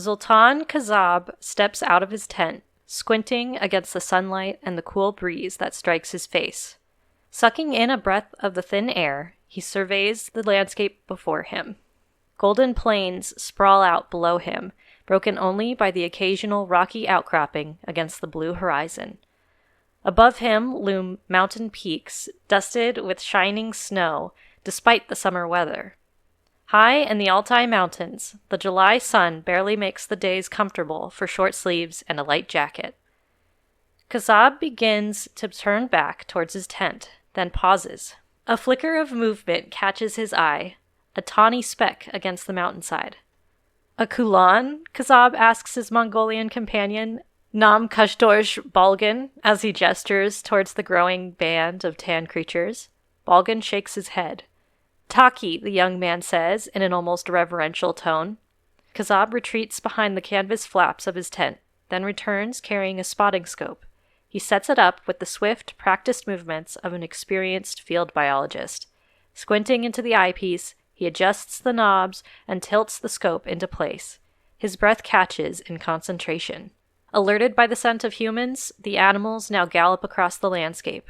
Zoltan Kazab steps out of his tent, squinting against the sunlight and the cool breeze that strikes his face. Sucking in a breath of the thin air, he surveys the landscape before him. Golden plains sprawl out below him, broken only by the occasional rocky outcropping against the blue horizon. Above him loom mountain peaks, dusted with shining snow, despite the summer weather. High in the Altai Mountains, the July sun barely makes the days comfortable for short sleeves and a light jacket. Kazab begins to turn back towards his tent, then pauses. A flicker of movement catches his eye, a tawny speck against the mountainside. A kulan? Kazab asks his Mongolian companion, Nam Kashdorj Balgan, as he gestures towards the growing band of tan creatures. Balgan shakes his head. Taki, the young man says, in an almost reverential tone. Kazab retreats behind the canvas flaps of his tent, then returns carrying a spotting scope. He sets it up with the swift, practiced movements of an experienced field biologist. Squinting into the eyepiece, he adjusts the knobs and tilts the scope into place. His breath catches in concentration. Alerted by the scent of humans, the animals now gallop across the landscape.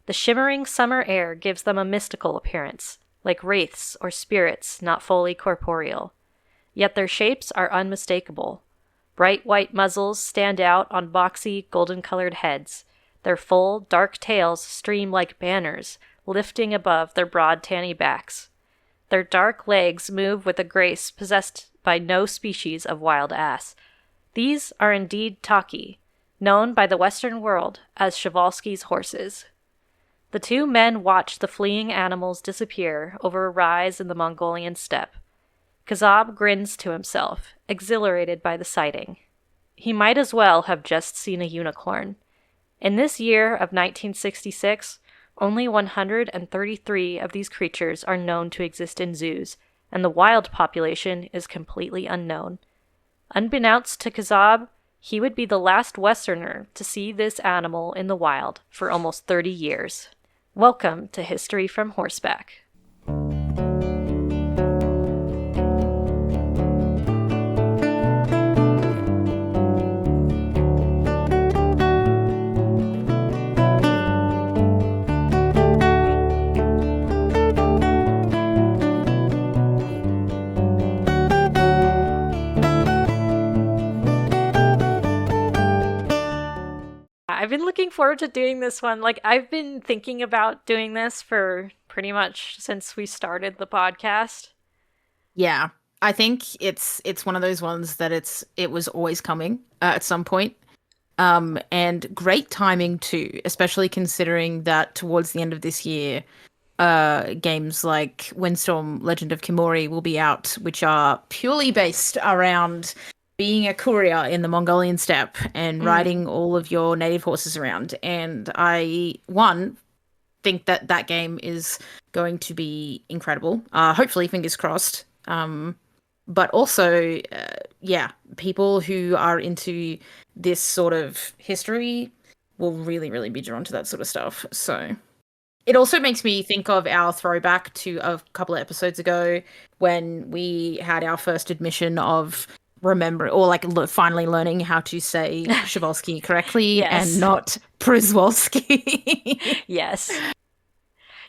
The shimmering summer air gives them a mystical appearance, like wraiths or spirits not fully corporeal. Yet their shapes are unmistakable. Bright white muzzles stand out on boxy, golden-colored heads. Their full, dark tails stream like banners, lifting above their broad, tanny backs. Their dark legs move with a grace possessed by no species of wild ass. These are indeed Taki, known by the Western world as Przewalski's horses. The two men watch the fleeing animals disappear over a rise in the Mongolian steppe. Kazab grins to himself, exhilarated by the sighting. He might as well have just seen a unicorn. In this year of 1966, only 133 of these creatures are known to exist in zoos, and the wild population is completely unknown. Unbeknownst to Kazab, he would be the last Westerner to see this animal in the wild for almost 30 years. Welcome to History from Horseback. I've been looking forward to doing this one. I've been thinking about doing this for pretty much since we started the podcast. Yeah, I think it's one of those ones that it was always coming at some point. And great timing too, especially considering that towards the end of this year, games like Windstorm Legend of Kimori will be out, which are purely based around being a courier in the Mongolian steppe and riding all of your native horses around. And I, think that game is going to be incredible. Hopefully, fingers crossed. But also, people who are into this sort of history will really, really be drawn to that sort of stuff. So it also makes me think of our throwback to a couple of episodes ago when we had our first admission of finally learning how to say Przewalski correctly and not Przewalski. Yes.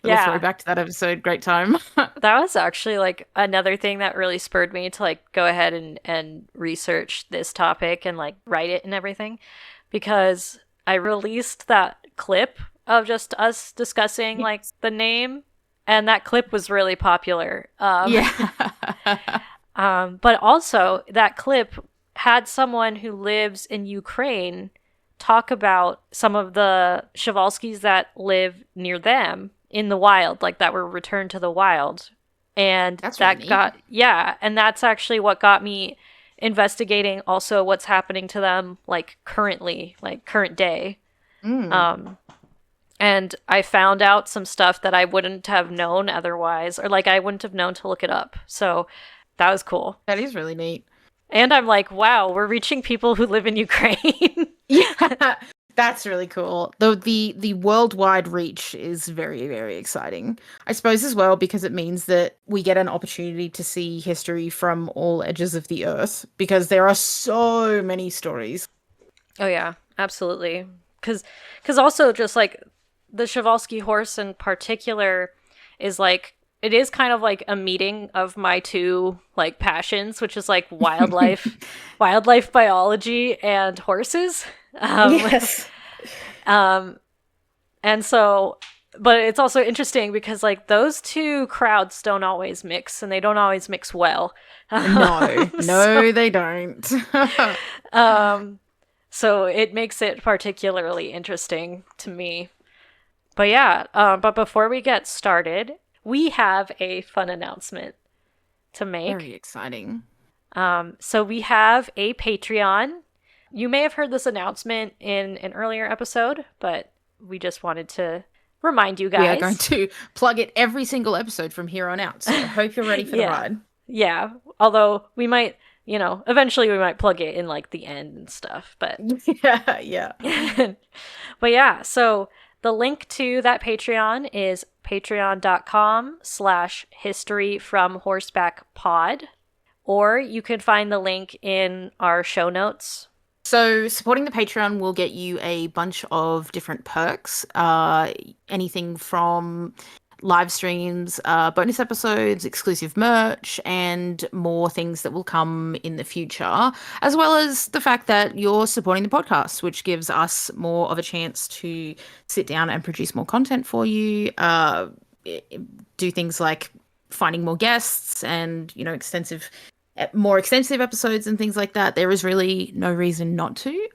Yeah. Throwback to that episode. Great time. That was actually another thing that really spurred me to go ahead and research this topic and write it and everything, because I released that clip of just us discussing the name, and that clip was really popular. But also that clip had someone who lives in Ukraine talk about some of the Przewalskis that live near them in the wild, that were returned to the wild. And that's and that's actually what got me investigating also what's happening to them currently, current day. And I found out some stuff that I wouldn't have known otherwise, or I wouldn't have known to look it up. So that was cool. That is really neat. And I'm wow, we're reaching people who live in Ukraine. Yeah. That's really cool. The worldwide reach is very, very exciting. I suppose as well because it means that we get an opportunity to see history from all edges of the earth because there are so many stories. Oh yeah, absolutely. Cuz also just like the Przewalski horse in particular is like it is kind of like a meeting of my two like passions, which is like wildlife biology and horses. Um Yes. um and so but it's also interesting because like those two crowds don't always mix and they don't always mix well. No, so no, they don't. um so it makes it particularly interesting to me. But yeah, but before we get started, we have a fun announcement to Very make. exciting. So we have a Patreon. You may have heard this announcement in an earlier episode, but we just wanted to remind you We are going guys. to plug it every single episode from here on out. So I hope you're ready for the Yeah. ride. Yeah. Although we might, eventually we might plug it in like the end and stuff, but Yeah, yeah. but yeah, so the link to that Patreon is patreon.com/history from horseback pod, or you can find the link in our show notes. So supporting the Patreon will get you a bunch of different perks. Anything from live streams, bonus episodes, exclusive merch, and more things that will come in the future, as well as the fact that you're supporting the podcast, which gives us more of a chance to sit down and produce more content for you, do things like finding more guests and, more extensive episodes and things like that. There is really no reason not to.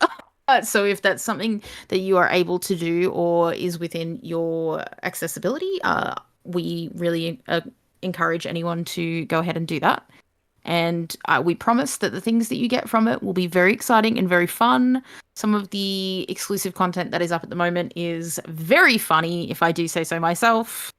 So if that's something that you are able to do or is within your accessibility, we really encourage anyone to go ahead and do that. And we promise that the things that you get from it will be very exciting and very fun. Some of the exclusive content that is up at the moment is very funny, if I do say so myself.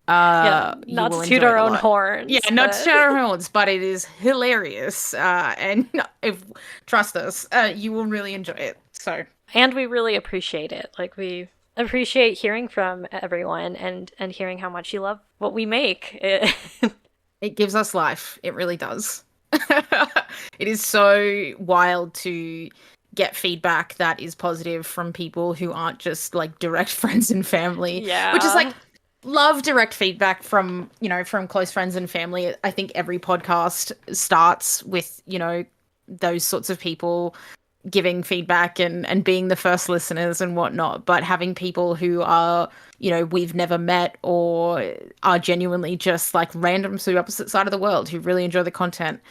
Yeah, You not will to toot enjoy it our a own lot. horns. Yeah, not to But shout our horns, but it is hilarious. And if trust us, you will really enjoy it. So, and we really appreciate it. Like we appreciate hearing from everyone and hearing how much you love what we make. it gives us life. It really does. It is so wild to get feedback that is positive from people who aren't just like direct friends and family, which is like Yeah. love direct feedback from, from close friends and family. I think every podcast starts with, those sorts of people giving feedback and being the first listeners and whatnot, but having people who are, we've never met or are genuinely just like randoms to the opposite side of the world who really enjoy the content.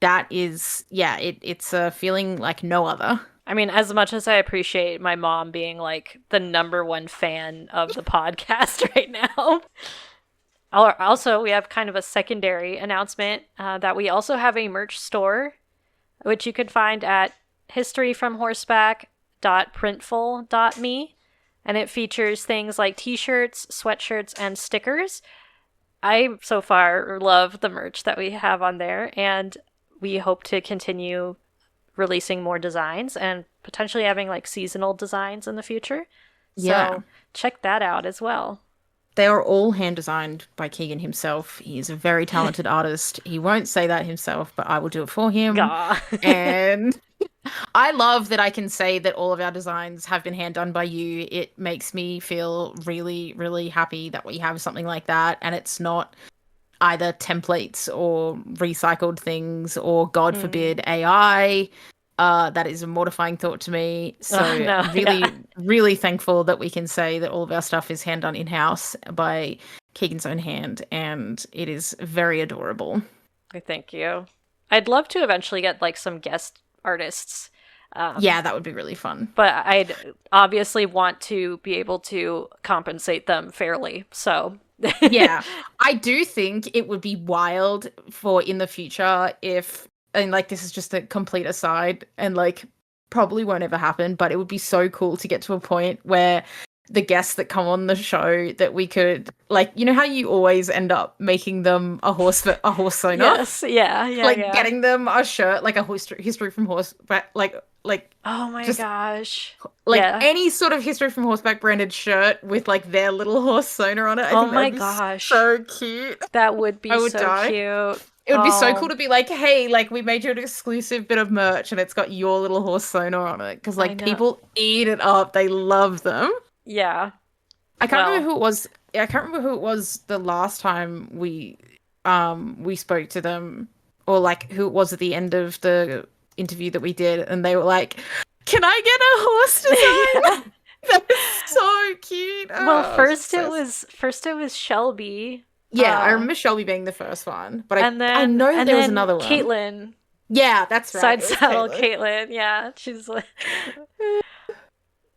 That is, yeah, it's a feeling like no other. I mean, as much as I appreciate my mom being like the number one fan of the podcast right now. Also, we have kind of a secondary announcement that we also have a merch store, which you can find at historyfromhorseback.printful.me, and it features things like t-shirts, sweatshirts, and stickers. I so far love the merch that we have on there, and we hope to continue releasing more designs and potentially having like seasonal designs in the future. Yeah. So check that out as well. They are all hand designed by Keegan himself. He is a very talented artist. He won't say that himself, but I will do it for him. Gah. And I love that I can say that all of our designs have been hand done by you. It makes me feel really, really happy that we have something like that. And it's not either templates or recycled things or, God forbid, AI. That is a mortifying thought to me. So really thankful that we can say that all of our stuff is hand done in-house by Keegan's own hand. And it is very adorable. Thank you. I'd love to eventually get like some guest artists. Yeah, that would be really fun. But I'd obviously want to be able to compensate them fairly. So yeah, I do think it would be wild for in the future if, and like this is just a complete aside and like probably won't ever happen, but it would be so cool to get to a point where the guests that come on the show that we could, like, you know how you always end up making them a horse owner? Yes, yeah, yeah, Like yeah. getting them a shirt, like a history from horseback, like Oh my just gosh. like Yeah. any sort of history from horseback branded shirt with like their little horse owner on it. I Oh think that my would be gosh. so cute. That would I be would so die. cute. It would be so cool Oh, to be like, hey, like we made you an exclusive bit of merch and it's got your little horse owner on it. Because I like know. people eat it up. They love them. Yeah. I can't remember Well, who it was. I can't remember who it was the last time we spoke to them, or like who it was at the end of the interview that we did, and they were like, "Can I get a horse yeah. design?" That was so cute. Well, Oh, first it was Shelby. yeah, I remember Shelby being the first one, but And I then know that and there was then another one. Caitlin. Yeah, that's right. Side It was saddle Caitlin. Caitlin. Yeah. She's like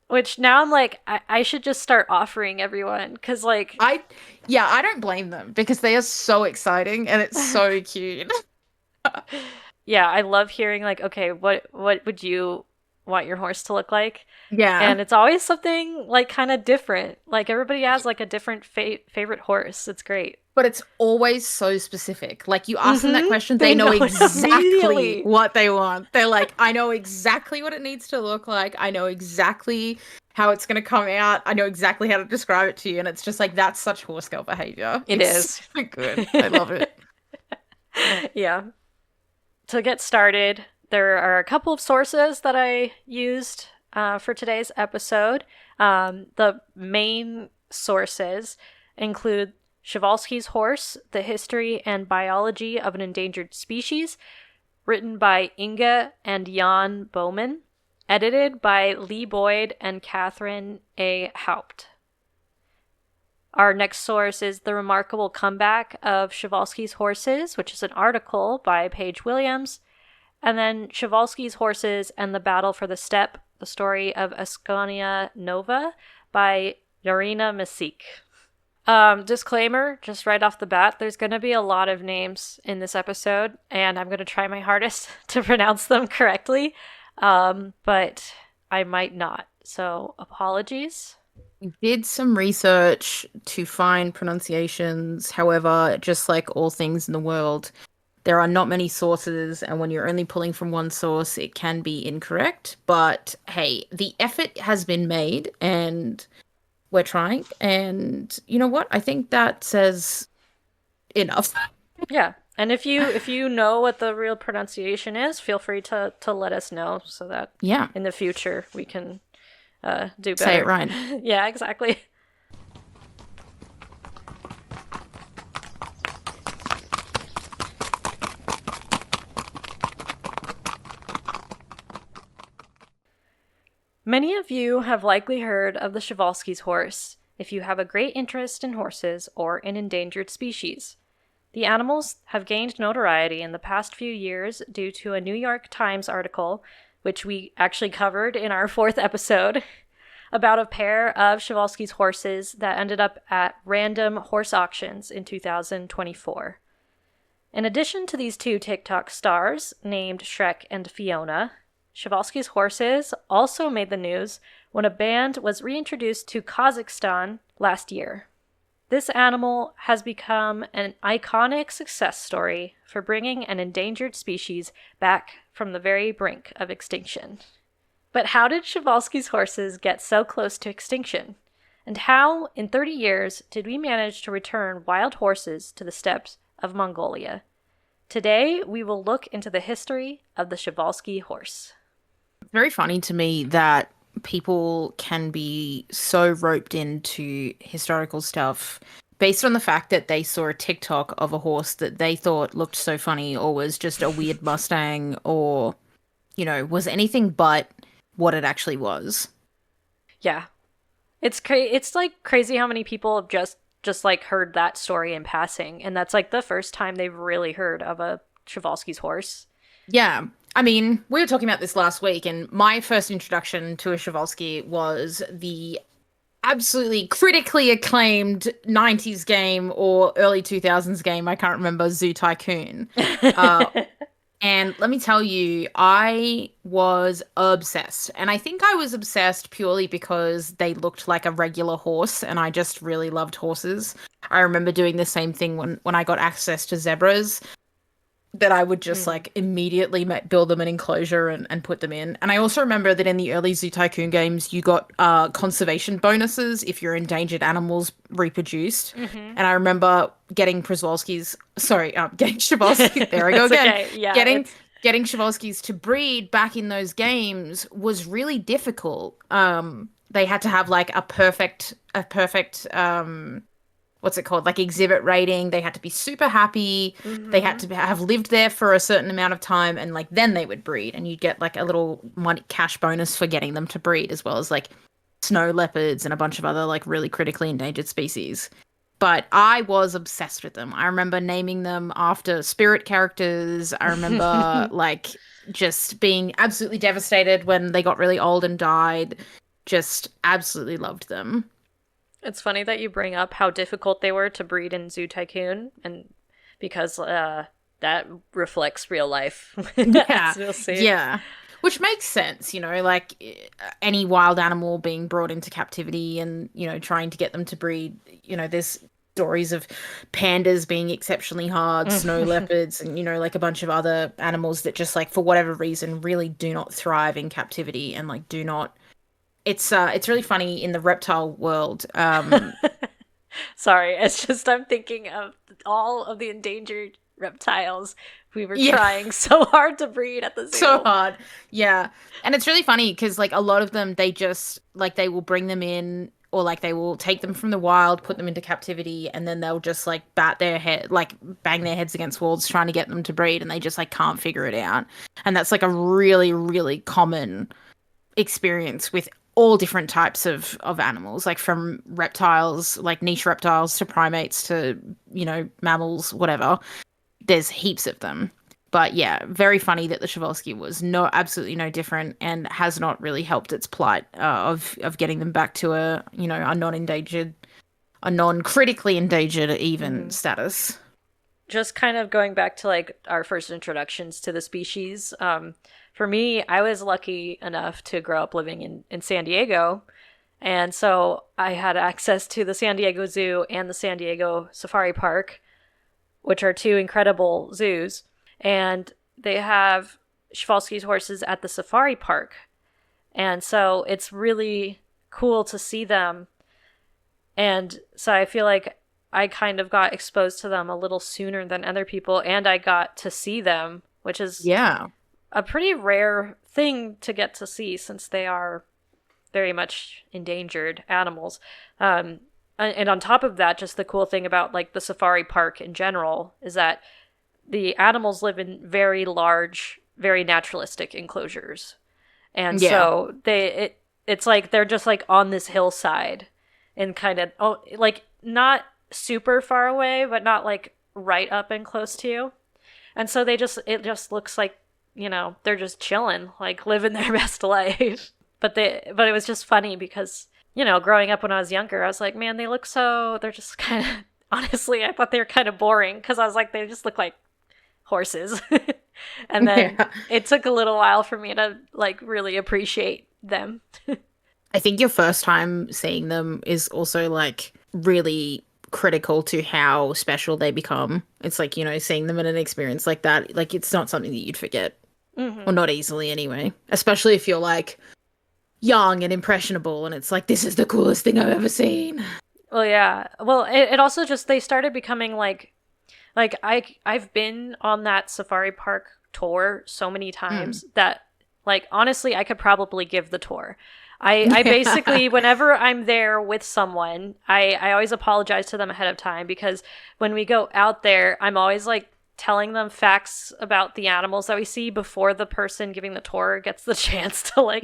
which now I'm like, I should just start offering everyone because like I don't blame them because they are so exciting and it's so cute. yeah, I love hearing like, okay, what would you want your horse to look like? Yeah. And it's always something like kind of different. Like everybody has like a different favorite horse. It's great. But it's always so specific. Like you ask them that question, They they know know it exactly immediately. what they want. They're like, I know exactly what it needs to look like. I know exactly how it's going to come out. I know exactly how to describe it to you. And it's just like, that's such horse girl behavior. It It's is. so good. I love it. Yeah. To get started, there are a couple of sources that I used for today's episode. The main sources include Przewalski's Horse, The History and Biology of an Endangered Species, written by Inga and Jan Bowman, edited by Lee Boyd and Catherine A. Haupt. Our next source is The Remarkable Comeback of Przewalski's Horses, which is an article by Paige Williams, and then Przewalski's Horses and the Battle for the Steppe, the story of Ascania Nova by Yarina Masik. Disclaimer, just right off the bat, there's going to be a lot of names in this episode, and I'm going to try my hardest to pronounce them correctly, but I might not. So apologies. We did some research to find pronunciations. However, just like all things in the world, there are not many sources, and when you're only pulling from one source, it can be incorrect. But hey, the effort has been made, and we're trying. And you know what? I think that says enough. Yeah. And if you know what the real pronunciation is, feel free to let us know so that Yeah, in the future we can do better. say it right. Yeah, exactly. Many of you have likely heard of the Przewalski's horse if you have a great interest in horses or in endangered species. The animals have gained notoriety in the past few years due to a New York Times article, which we actually covered in our 4th episode, about a pair of Przewalski's horses that ended up at random horse auctions in 2024. In addition to these two TikTok stars, named Shrek and Fiona, Przewalski's horses also made the news when a band was reintroduced to Kazakhstan last year. This animal has become an iconic success story for bringing an endangered species back from the very brink of extinction. But how did Przewalski's horses get so close to extinction? And how, in 30 years, did we manage to return wild horses to the steppes of Mongolia? Today, we will look into the history of the Przewalski horse. It's very funny to me that people can be so roped into historical stuff based on the fact that they saw a TikTok of a horse that they thought looked so funny or was just a weird Mustang or, you know, was anything but what it actually was. Yeah. It's like crazy how many people have just like heard that story in passing, and that's like the first time they've really heard of a Przewalski's horse. Yeah. I mean, we were talking about this last week, and my first introduction to a Przewalski was the absolutely critically acclaimed 90s game or early 2000s game, I can't remember, Zoo Tycoon. And let me tell you, I was obsessed. And I think I was obsessed purely because they looked like a regular horse and I just really loved horses. I remember doing the same thing when I got access to zebras, that I would just like immediately build them an enclosure and put them in. And I also remember that in the early Zoo Tycoon games, you got conservation bonuses if your endangered animals reproduced. And I remember getting getting Przewalski. There I go again. Okay. Yeah, getting Przewalskis to breed back in those games was really difficult. They had to have like a perfect what's it called? Like exhibit rating. They had to be super happy. They had to have lived there for a certain amount of time, and like then they would breed, and you'd get like a little money cash bonus for getting them to breed, as well as like snow leopards and a bunch of other like really critically endangered species. But I was obsessed with them. I remember naming them after spirit characters. I remember like just being absolutely devastated when they got really old and died. Just absolutely loved them. It's funny that you bring up how difficult they were to breed in Zoo Tycoon, and because that reflects real life. Yeah, we'll see. yeah. Which makes sense, like any wild animal being brought into captivity and, trying to get them to breed. There's stories of pandas being exceptionally hard, snow leopards, and, like a bunch of other animals that just like, for whatever reason, really do not thrive in captivity and like do not. It's really funny in the reptile world. Sorry, it's just I'm thinking of all of the endangered reptiles we were trying so hard to breed at the zoo. So hard. Yeah. And it's really funny because like a lot of them, they just like they will bring them in, or like they will take them from the wild, put them into captivity, and then they'll just like bang their heads against walls trying to get them to breed, and they just like can't figure it out. And that's like a really, really common experience with all different types of animals, like from reptiles, like niche reptiles, to primates, to, mammals, whatever. There's heaps of them. But yeah, very funny that the Przewalski was absolutely no different, and has not really helped its plight of getting them back to a non-endangered, a non-critically endangered even status. Just kind of going back to like our first introductions to the species. For me, I was lucky enough to grow up living in San Diego. And so I had access to the San Diego Zoo and the San Diego Safari Park, which are two incredible zoos. And they have Przewalski's horses at the Safari Park. And so it's really cool to see them. And so I feel like I kind of got exposed to them a little sooner than other people, and I got to see them, which is a pretty rare thing to get to see since they are very much endangered animals. And on top of that, just the cool thing about like the safari park in general is that the animals live in very large, very naturalistic enclosures. And so it's like they're just like on this hillside and kind of like not super far away, but not like right up and close to you. And so it just looks like, they're just chilling, like living their best life. But it was just funny because, growing up when I was younger, I was like, man, they're just kind of, honestly, I thought they were kind of boring because I was like, they just look like horses. And then it took a little while for me to like really appreciate them. I think your first time seeing them is also like really critical to how special they become. It's like, seeing them in an experience like that, like it's not something that you'd forget. Or not easily anyway, especially if you're like young and impressionable and it's like, this is the coolest thing I've ever seen. Well, yeah. Well, it also just, they started becoming like I've been on that safari park tour so many times that like, honestly, I could probably give the tour. I basically, whenever I'm there with someone, I always apologize to them ahead of time because when we go out there, I'm always like telling them facts about the animals that we see before the person giving the tour gets the chance to like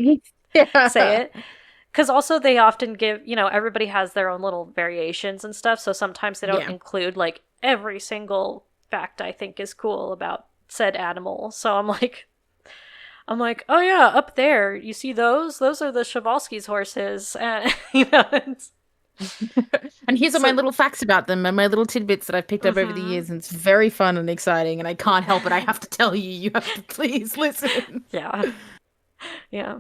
say it. Because also they often give, everybody has their own little variations and stuff. So sometimes they don't include like every single fact I think is cool about said animal. So I'm like, oh yeah, up there, you see those? Those are the Przewalski's horses. And, and here's all my little facts about them and my little tidbits that I've picked up over the years. And it's very fun and exciting. And I can't help it. I have to tell you, you have to please listen. Yeah. Yeah.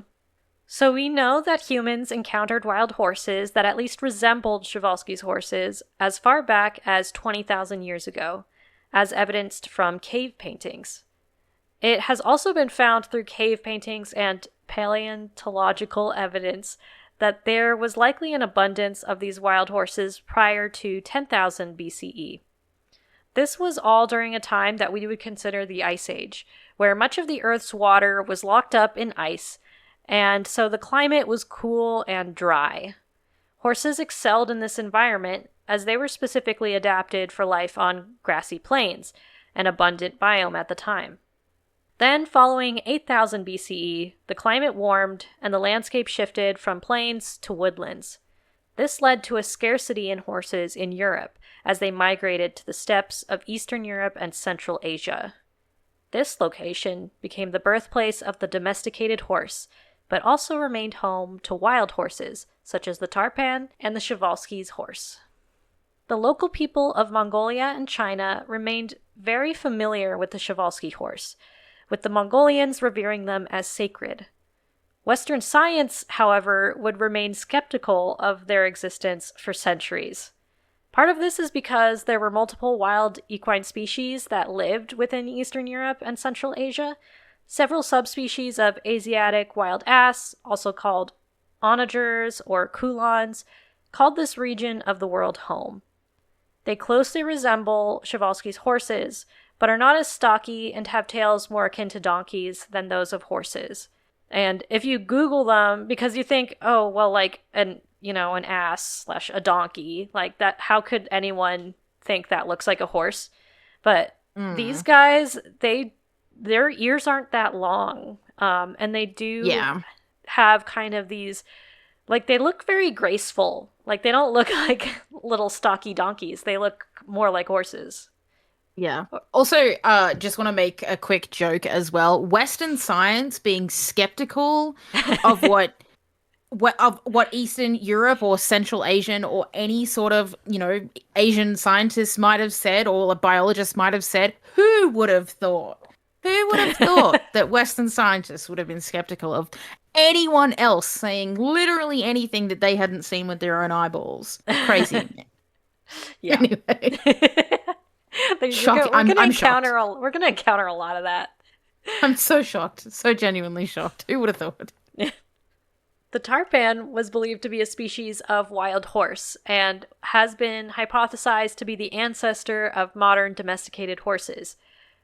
So we know that humans encountered wild horses that at least resembled Przewalski's horses as far back as 20,000 years ago, as evidenced from cave paintings. It has also been found through cave paintings and paleontological evidence that there was likely an abundance of these wild horses prior to 10,000 BCE. This was all during a time that we would consider the Ice Age, where much of the Earth's water was locked up in ice, and so the climate was cool and dry. Horses excelled in this environment as they were specifically adapted for life on grassy plains, an abundant biome at the time. Then, following 8000 BCE, the climate warmed and the landscape shifted from plains to woodlands. This led to a scarcity in horses in Europe as they migrated to the steppes of Eastern Europe and Central Asia. This location became the birthplace of the domesticated horse, but also remained home to wild horses, such as the Tarpan and the Przewalski's horse. The local people of Mongolia and China remained very familiar with the Przewalski horse, with the Mongolians revering them as sacred. Western science, however, would remain skeptical of their existence for centuries. Part of this is because there were multiple wild equine species that lived within Eastern Europe and Central Asia. Several subspecies of Asiatic wild ass, also called onagers or kulons, called this region of the world home. They closely resemble Przewalski's horses, but are not as stocky and have tails more akin to donkeys than those of horses. And if you Google them, because you think, oh, well, like an ass / a donkey, like that, how could anyone think that looks like a horse? But these guys, their ears aren't that long. And they do have kind of these, like, they look very graceful. Like, they don't look like little stocky donkeys. They look more like horses. Yeah. Also, just want to make a quick joke as well. Western science being skeptical of what Eastern Europe or Central Asian or any sort of, Asian scientist might have said, or a biologist might have said. Who would have thought? Who would have thought that Western scientists would have been skeptical of anyone else saying literally anything that they hadn't seen with their own eyeballs? Crazy. Yeah. Anyway. Shocking. We're going to encounter a lot of that. I'm so shocked. So genuinely shocked. Who would have thought? The tarpan was believed to be a species of wild horse and has been hypothesized to be the ancestor of modern domesticated horses.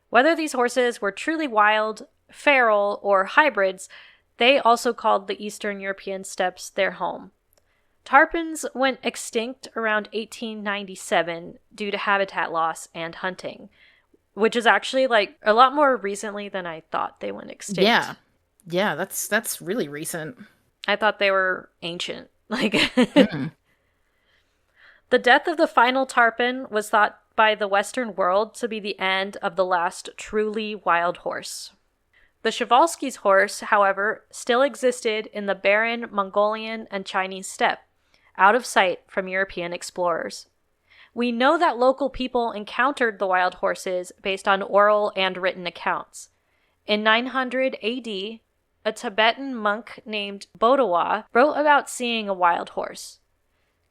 Whether these horses were truly wild, feral, or hybrids, they also called the Eastern European steppes their home. Tarpans went extinct around 1897 due to habitat loss and hunting, which is actually like a lot more recently than I thought they went extinct. Yeah, that's really recent. I thought they were ancient. The death of the final tarpan was thought by the Western world to be the end of the last truly wild horse. The Przewalski's horse, however, still existed in the barren Mongolian and Chinese steppe, out of sight from European explorers. We know that local people encountered the wild horses based on oral and written accounts. In 900 AD, a Tibetan monk named Bodawa wrote about seeing a wild horse.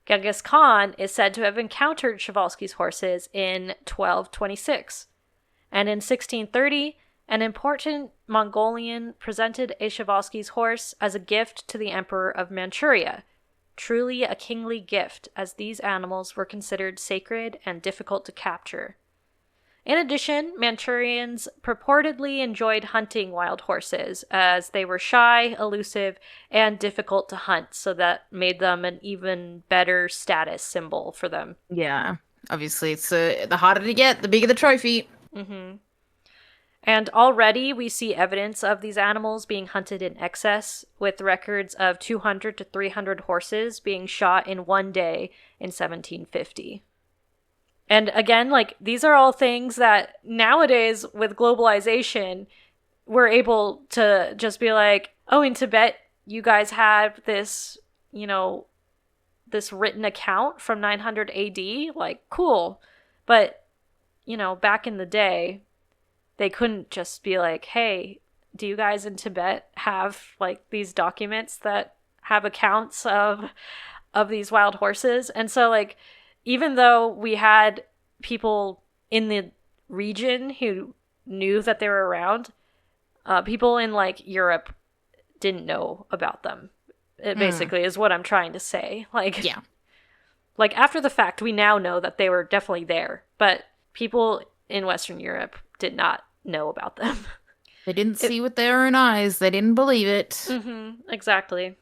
Genghis Khan is said to have encountered Przewalski's horses in 1226. And in 1630, an important Mongolian presented a Przewalski's horse as a gift to the Emperor of Manchuria, truly a kingly gift, as these animals were considered sacred and difficult to capture. In addition, Manchurians purportedly enjoyed hunting wild horses, as they were shy, elusive, and difficult to hunt, so that made them an even better status symbol for them. Yeah, obviously, it's the harder to get, the bigger the trophy. Mm-hmm. And already we see evidence of these animals being hunted in excess, with records of 200 to 300 horses being shot in one day in 1750. And again, these are all things that nowadays with globalization, we're able to just be like, oh, in Tibet, you guys have this, this written account from 900 AD, cool. But, back in the day, they couldn't just be like, hey, do you guys in Tibet have like these documents that have accounts of these wild horses? And so like, even though we had people in the region who knew that they were around, people in like Europe didn't know about them. It basically is what I'm trying to say. Like, Yeah. Like after the fact, we now know that they were definitely there, but people in Western Europe did not know about them. They didn't see with their own eyes. They didn't believe it. Mm-hmm, exactly.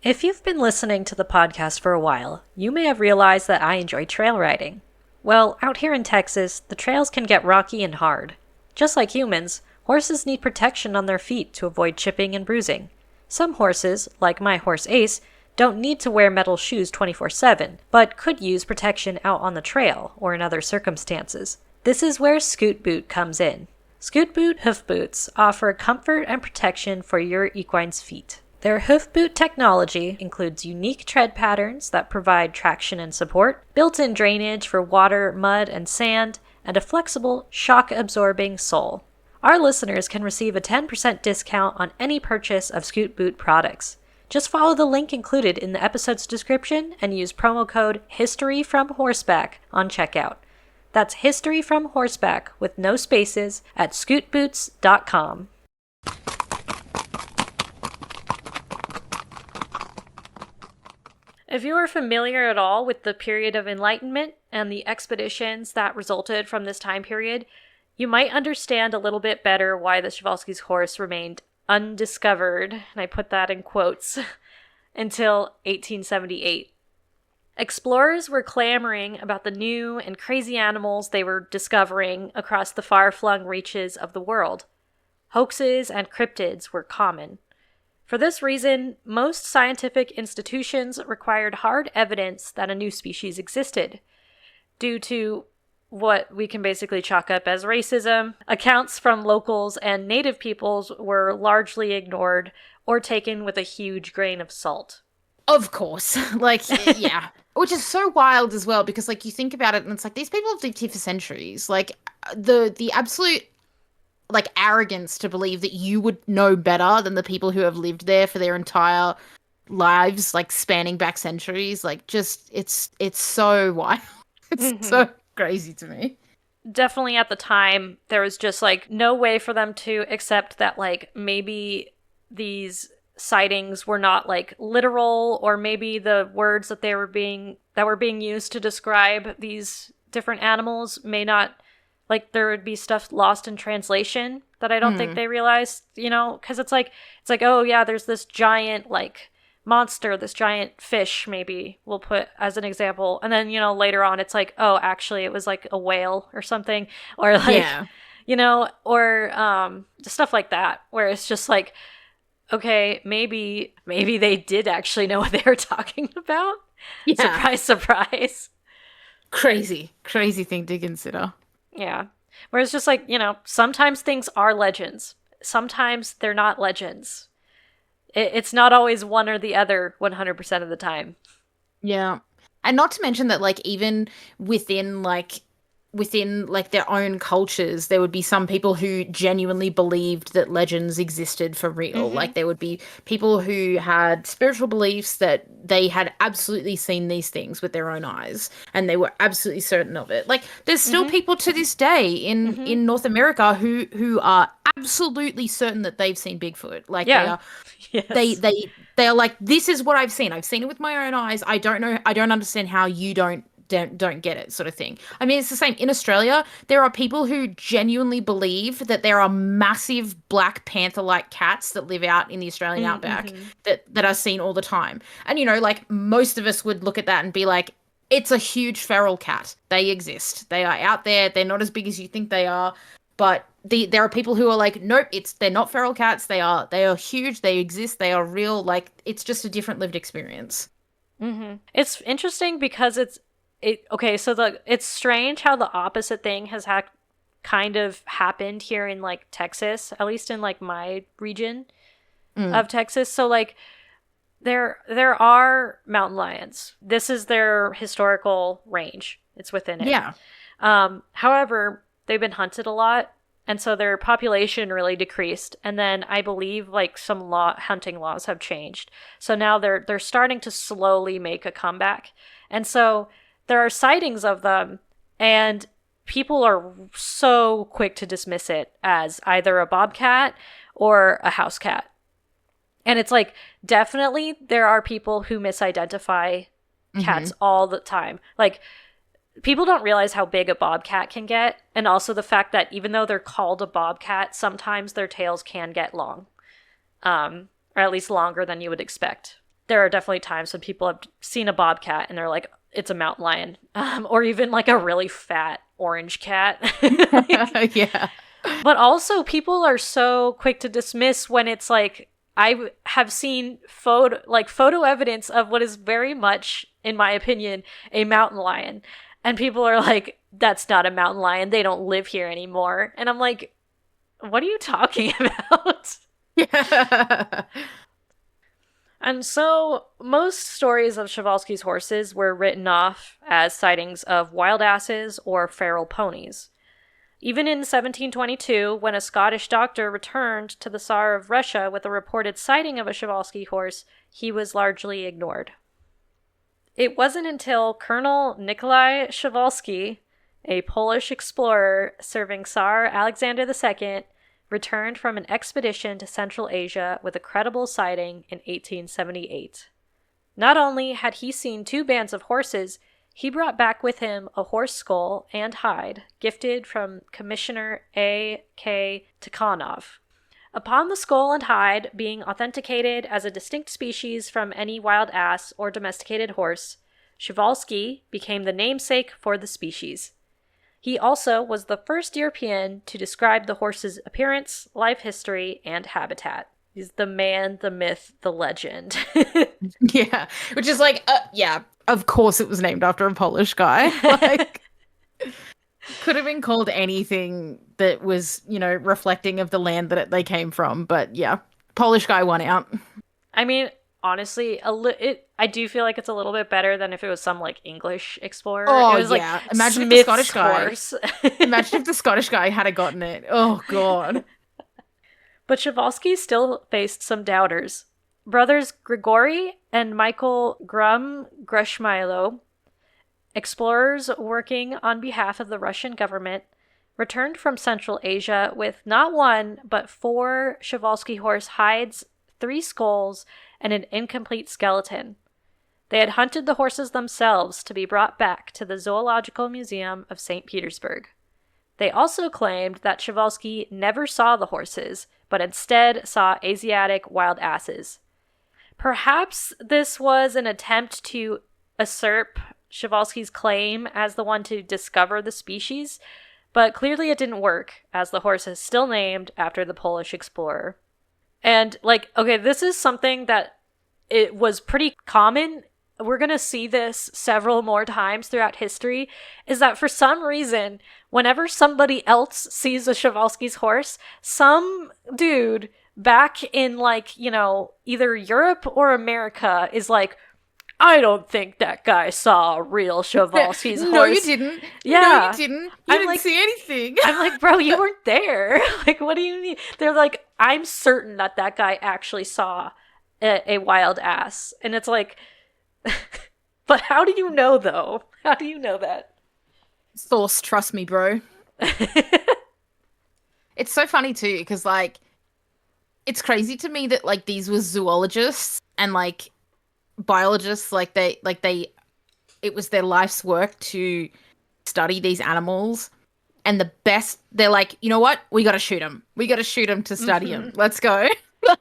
If you've been listening to the podcast for a while, you may have realized that I enjoy trail riding. Well, out here in Texas, the trails can get rocky and hard. Just like humans, horses need protection on their feet to avoid chipping and bruising. Some horses, like my horse Ace, don't need to wear metal shoes 24/7, but could use protection out on the trail or in other circumstances. This is where Scoot Boot comes in. Scoot Boot hoof boots offer comfort and protection for your equine's feet. Their hoof boot technology includes unique tread patterns that provide traction and support, built-in drainage for water, mud, and sand, and a flexible, shock-absorbing sole. Our listeners can receive a 10% discount on any purchase of Scoot Boot products. Just follow the link included in the episode's description and use promo code HISTORYFROMHORSEBACK on checkout. That's History from Horseback with no spaces at scootboots.com. If you are familiar at all with the period of Enlightenment and the expeditions that resulted from this time period, you might understand a little bit better why the Przewalski's horse remained undiscovered, and I put that in quotes, until 1878. Explorers were clamoring about the new and crazy animals they were discovering across the far-flung reaches of the world. Hoaxes and cryptids were common. For this reason, most scientific institutions required hard evidence that a new species existed. Due to what we can basically chalk up as racism, accounts from locals and native peoples were largely ignored or taken with a huge grain of salt. Of course. Like, yeah. Which is so wild as well, because, like, you think about it, and it's like, these people have lived here for centuries. Like, the absolute, like, arrogance to believe that you would know better than the people who have lived there for their entire lives, like, spanning back centuries. Like, just, it's so wild. It's so crazy to me. Definitely at the time, there was just, like, no way for them to accept that, like, maybe these sightings were not like literal, or maybe the words that were being used to describe these different animals may not, like, there would be stuff lost in translation that I don't think they realized, you know, because it's like, oh yeah, there's this giant like monster, this giant fish, maybe we'll put as an example, and then, you know, later on it's like, oh, actually it was like a whale or something, or like, you know, or just stuff like that, where it's just like, okay, maybe they did actually know what they were talking about. Yeah. Surprise, surprise. Crazy thing to consider. Yeah. Whereas just like, you know, sometimes things are legends. Sometimes they're not legends. It's not always one or the other 100% of the time. Yeah. And not to mention that, like, even within their own cultures, there would be some people who genuinely believed that legends existed for real. Like, there would be people who had spiritual beliefs that they had absolutely seen these things with their own eyes, and they were absolutely certain of it. Like, there's still people to this day in North America who are absolutely certain that they've seen Bigfoot. Like, they are like, this is what I've seen. I've seen it with my own eyes. I don't understand how you don't get it, sort of thing. I mean, it's the same in Australia. There are people who genuinely believe that there are massive black panther-like cats that live out in the Australian outback that are seen all the time. And, you know, like, most of us would look at that and be like, it's a huge feral cat. They exist. They are out there. They're not as big as you think they are. But there are people who are like, nope, they're not feral cats. They are huge. They exist. They are real. Like, it's just a different lived experience. It's interesting because it's strange how the opposite thing has kind of happened here in, like, Texas, at least in, like, my region of Texas. So, like, there are mountain lions. This is their historical range. It's within it. Yeah. However, they've been hunted a lot, and so their population really decreased. And then I believe like some hunting laws have changed. So now they're starting to slowly make a comeback. And so there are sightings of them, and people are so quick to dismiss it as either a bobcat or a house cat. And it's like, definitely there are people who misidentify cats all the time. Like, people don't realize how big a bobcat can get, and also the fact that even though they're called a bobcat, sometimes their tails can get long, or at least longer than you would expect. There are definitely times when people have seen a bobcat and they're like, it's a mountain lion, or even like a really fat orange cat. Yeah. But also, people are so quick to dismiss when it's like, I have seen photo evidence of what is very much, in my opinion, a mountain lion. And people are like, that's not a mountain lion. They don't live here anymore. And I'm like, what are you talking about? Yeah. And so most stories of Przewalski's horses were written off as sightings of wild asses or feral ponies. Even in 1722, when a Scottish doctor returned to the Tsar of Russia with a reported sighting of a Przewalski horse, he was largely ignored. It wasn't until Colonel Nikolai Przewalski, a Polish explorer serving Tsar Alexander II, returned from an expedition to Central Asia with a credible sighting in 1878. Not only had he seen 2 bands of horses, he brought back with him a horse skull and hide, gifted from Commissioner A. K. Tikhonov. Upon the skull and hide being authenticated as a distinct species from any wild ass or domesticated horse, Przewalski became the namesake for the species. He also was the first European to describe the horse's appearance, life history, and habitat. He's the man, the myth, the legend. Yeah, which is like, yeah, of course it was named after a Polish guy. Like, could have been called anything that was, reflecting of the land that they came from. But yeah, Polish guy won out. I mean, honestly, I do feel like it's a little bit better than if it was some like English explorer. Oh, it was yeah. Like Imagine Smith's if the Scottish guy. Horse. Imagine if the Scottish guy had gotten it. Oh, God. But Przewalski still faced some doubters. Brothers Grigory and Michael Greshmilo, explorers working on behalf of the Russian government, returned from Central Asia with not 1, but 4 Przewalski horse hides, 3 skulls, and an incomplete skeleton. They had hunted the horses themselves to be brought back to the Zoological Museum of St. Petersburg. They also claimed that Przewalski never saw the horses, but instead saw Asiatic wild asses. Perhaps this was an attempt to usurp Przewalski's claim as the one to discover the species, but clearly it didn't work, as the horse is still named after the Polish explorer. And, this is something that it was pretty common. We're going to see this several more times throughout history, is that for some reason, whenever somebody else sees a Przewalski's horse, some dude back in, either Europe or America is like, I don't think that guy saw a real Przewalski's horse. No, you didn't. Yeah. No, you didn't. You I'm didn't like, see anything. I'm like, bro, you weren't there. What do you mean? They're like, I'm certain that guy actually saw a wild ass. And it's like, but how do you know, though? How do you know that? Source, trust me, bro. It's so funny, too, because, it's crazy to me that, these were zoologists and, biologists, it was their life's work to study these animals, and the best, they're like, you know what, we gotta shoot them to study them. Let's go.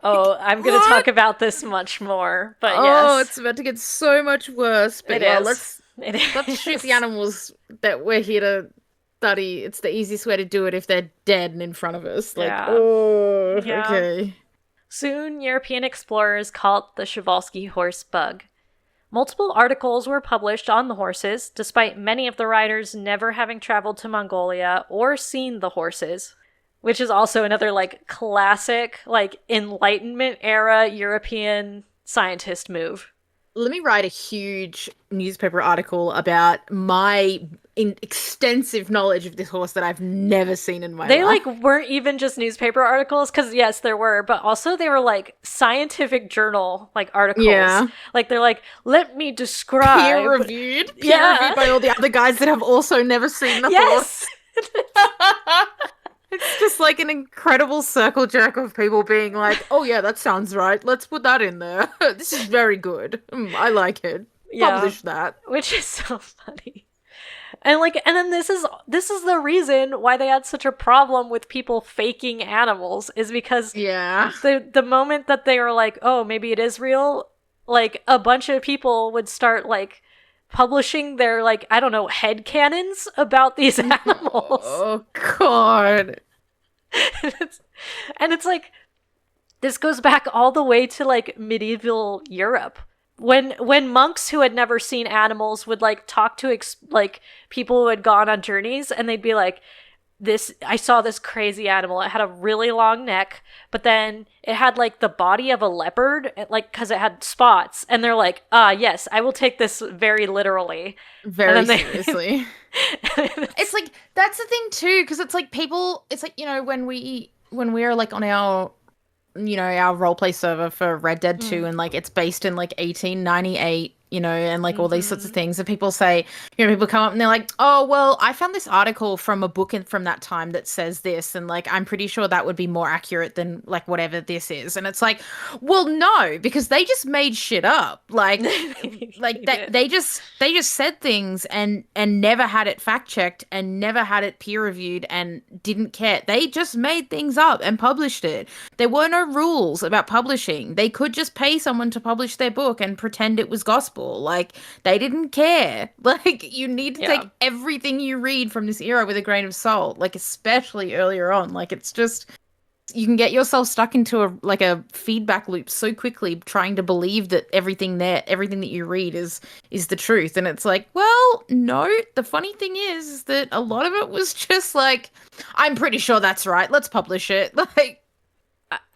I'm gonna talk about this much more, but yes, it's about to get so much worse. But let's shoot the animals that we're here to study. It's the easiest way to do it if they're dead and in front of us. Okay. Soon, European explorers caught the Przewalski horse bug. Multiple articles were published on the horses, despite many of the writers never having traveled to Mongolia or seen the horses, which is also another, classic, Enlightenment era European scientist move. Let me write a huge newspaper article about my extensive knowledge of this horse that I've never seen in my They life. like weren't even just newspaper articles, because yes, there were, but also they were like scientific journal like articles. Yeah. Like they're like, let me describe. Peer-reviewed by all the other guys that have also never seen the horse. Yes. It's just like an incredible circle jerk of people being like, oh yeah, that sounds right. Let's put that in there. This is very good. I like it. Yeah. Publish that. Which is so funny. And like, and then this is the reason why they had such a problem with people faking animals, is because Yeah. the moment that they were like, oh, maybe it is real, like a bunch of people would start like publishing their like, I don't know, headcanons about these animals. Oh god. And it's like, this goes back all the way to like medieval Europe. When monks who had never seen animals would like talk to like people who had gone on journeys, and they'd be like, I saw this crazy animal. It had a really long neck, but then it had like the body of a leopard, like because it had spots. And they're like, yes, I will take this very literally. Very seriously. It's like, that's the thing too, because it's like people, it's like, when we're like on our our roleplay server for Red Dead 2, and like it's based in like 1898, and like all these sorts of things, and people say, people come up and they're like, oh well, I found this article from a book from that time that says this, and like I'm pretty sure that would be more accurate than like whatever this is. And it's like, well, no, because they just made shit up. Like they just said things and never had it fact checked and never had it peer reviewed and didn't care. They just made things up and published it. There were no rules about publishing. They could just pay someone to publish their book and pretend it was gospel. Like, they didn't care. Like, you need to take everything you read from this era with a grain of salt, like especially earlier on. Like, it's just, you can get yourself stuck into a feedback loop so quickly, trying to believe that everything that you read is the truth. And it's like, well, no. The funny thing is that a lot of it was just like, I'm pretty sure that's right, let's publish it. Like,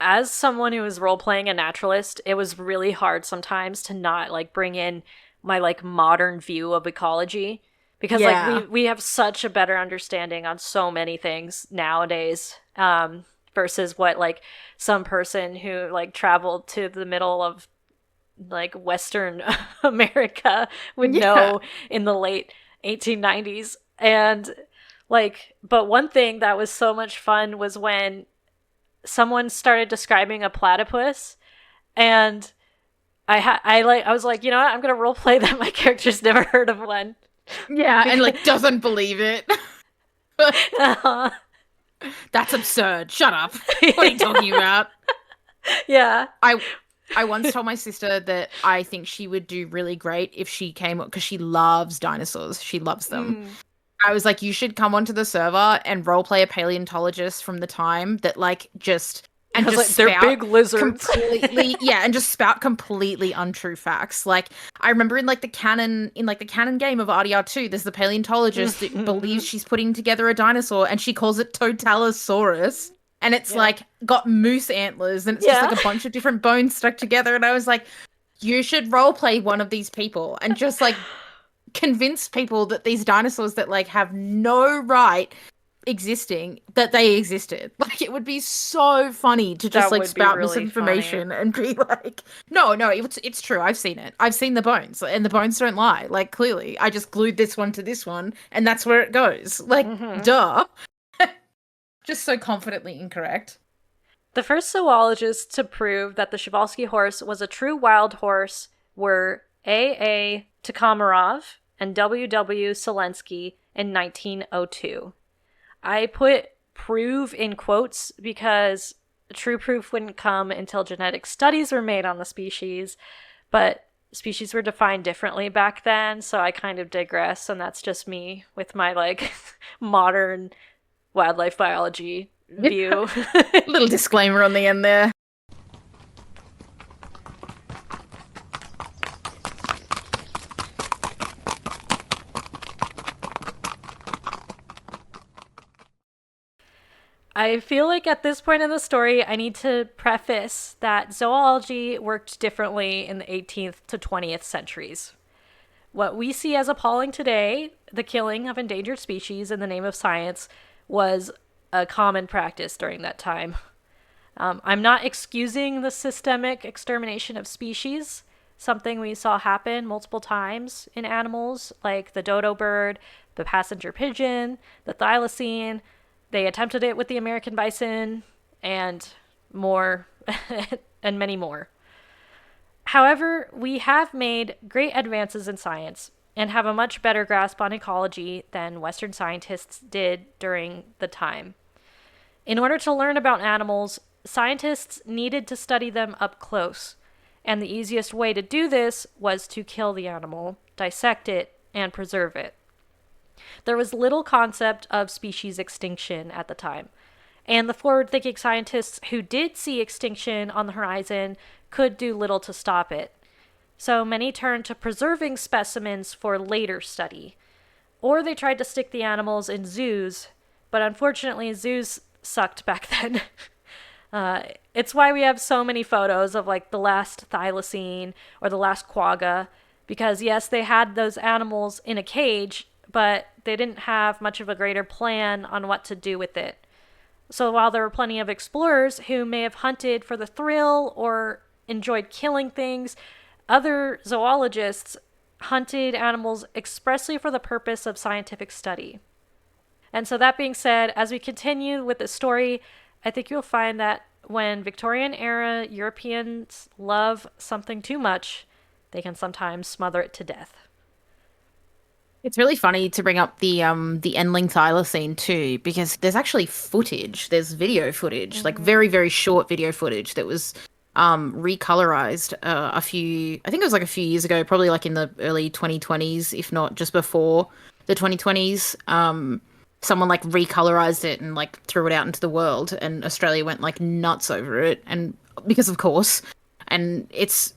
as someone who is role-playing a naturalist, it was really hard sometimes to not like bring in my like modern view of ecology, because like we have such a better understanding on so many things nowadays, versus what like some person who like traveled to the middle of like Western America would know in the late 1890s. And like, but one thing that was so much fun was when someone started describing a platypus, and I was like, you know what, I'm gonna roleplay that my character's never heard of one. Yeah, and like doesn't believe it. That's absurd. Shut up. What are you talking about? Yeah. I once told my sister that I think she would do really great if she came, because she loves dinosaurs. She loves them. I was like, you should come onto the server and roleplay a paleontologist from the time that like just like, they're big lizards. Completely, and just spout completely untrue facts. Like, I remember in the canon game of RDR2, there's the paleontologist that believes she's putting together a dinosaur, and she calls it Totalosaurus, and it's like got moose antlers, and it's just like a bunch of different bones stuck together. And I was like, you should roleplay one of these people and just like convince people that these dinosaurs that like have no right existing, that they existed. Like, it would be so funny to just like spout really misinformation and be like, no, it's true, I've seen it, I've seen the bones, and the bones don't lie. Like, clearly I just glued this one to this one and that's where it goes. Like, duh. Just so confidently incorrect. The first zoologists to prove that the Przewalski horse was a true wild horse were A.A. Takamarov and W.W. Selensky in 1902. I put prove in quotes because true proof wouldn't come until genetic studies were made on the species, but species were defined differently back then, so I kind of digress, and that's just me with my like modern wildlife biology view. Little disclaimer on the end there. I feel like at this point in the story, I need to preface that zoology worked differently in the 18th to 20th centuries. What we see as appalling today the killing of endangered species in the name of science was a common practice during that time. I'm not excusing the systemic extermination of species, something we saw happen multiple times in animals, like the dodo bird, the passenger pigeon, the thylacine. They attempted it with the American bison, and more, and many more. However, we have made great advances in science and have a much better grasp on ecology than Western scientists did during the time. In order to learn about animals, scientists needed to study them up close, and the easiest way to do this was to kill the animal, dissect it, and preserve it. There was little concept of species extinction at the time, and the forward-thinking scientists who did see extinction on the horizon could do little to stop it. So many turned to preserving specimens for later study, or they tried to stick the animals in zoos, but unfortunately zoos sucked back then. It's why we have so many photos of like the last thylacine or the last quagga, because yes, they had those animals in a cage, but they didn't have much of a greater plan on what to do with it. So while there were plenty of explorers who may have hunted for the thrill or enjoyed killing things, other zoologists hunted animals expressly for the purpose of scientific study. And so that being said, as we continue with the story, I think you'll find that when Victorian era Europeans love something too much, they can sometimes smother it to death. It's really funny to bring up the Endling thylacine too, because there's actually footage. There's video footage, like very, very short video footage that was recolorized I think it was like a few years ago, probably like in the early 2020s, if not just before the 2020s. Someone like recolorized it and like threw it out into the world, and Australia went like nuts over it, and because of course. And it's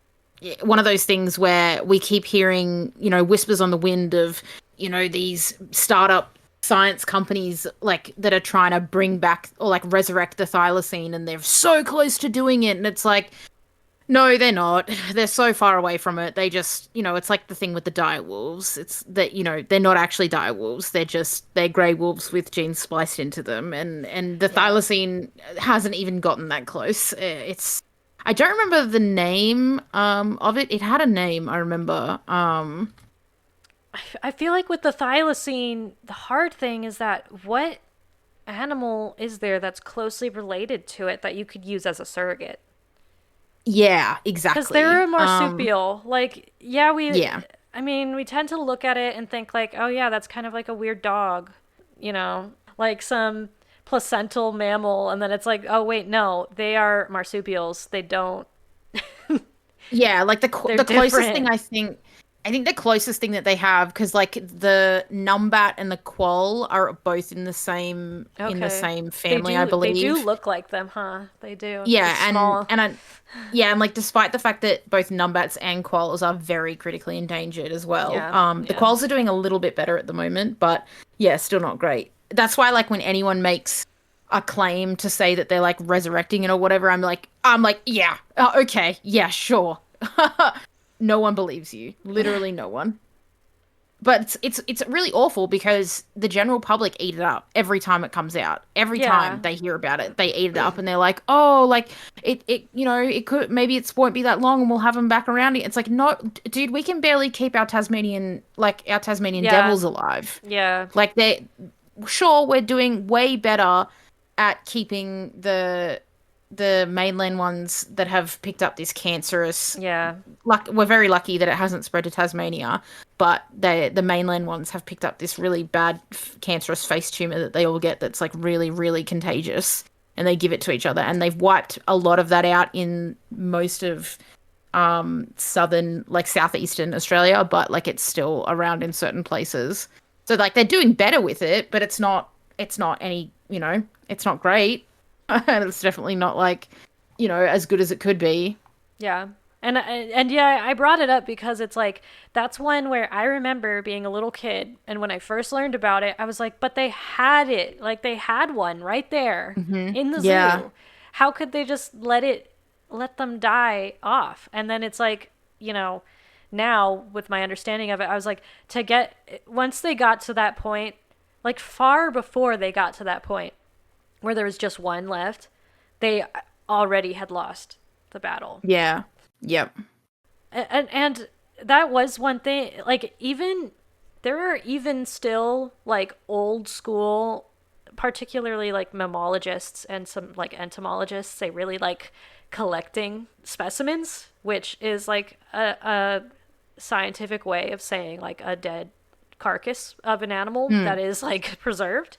one of those things where we keep hearing, whispers on the wind of, these startup science companies like that are trying to bring back or like resurrect the thylacine, and they're so close to doing it, and it's like, no, they're not. They're so far away from it. They just, it's like the thing with the dire wolves. It's that, they're not actually dire wolves. They're grey wolves with genes spliced into them. And the thylacine hasn't even gotten that close. I don't remember the name of it. It had a name, I remember. I feel like with the thylacine, the hard thing is that what animal is there that's closely related to it that you could use as a surrogate? Yeah, exactly. Because they're a marsupial. I mean, we tend to look at it and think like, oh yeah, that's kind of like a weird dog, like some placental mammal, and then it's like, oh wait, no, they are marsupials. They don't. Yeah, like the closest thing I think the closest thing that they have, because like the numbat and the quoll are both in the same family, I believe. They do look like them, huh? They do. Yeah, and like despite the fact that both numbats and quolls are very critically endangered as well. The quolls are doing a little bit better at the moment, but yeah, still not great. That's why like when anyone makes a claim to say that they're like resurrecting it or whatever, I'm like, yeah, okay, yeah, sure. No one believes you. Literally no one. But it's really awful because the general public eat it up every time it comes out. Every time they hear about it, they eat it up, and they're like, "Oh, like it could, maybe it won't be that long, and we'll have them back around." It's like, no, dude, we can barely keep our Tasmanian devils alive. Yeah, like we're doing way better at keeping the mainland ones that have picked up this cancerous. Yeah. We're very lucky that it hasn't spread to Tasmania, but the mainland ones have picked up this really bad cancerous face tumor that they all get that's like really, really contagious, and they give it to each other. And they've wiped a lot of that out in most of southern, like southeastern Australia, but like it's still around in certain places. So like they're doing better with it, but it's not any, it's not great. And it's definitely not like, as good as it could be. Yeah. And yeah, I brought it up because it's like, that's one where I remember being a little kid. And when I first learned about it, I was like, but they had it. Like they had one right there in the zoo. How could they just let them die off? And then it's like, now with my understanding of it, I was like, once they got to that point, like far before they got to that point where there was just one left, they already had lost the battle. Yeah. Yep. And that was one thing, like, even there are even still like old school, particularly like mammalogists and some like entomologists, they really like collecting specimens, which is like a scientific way of saying like a dead carcass of an animal that is like preserved.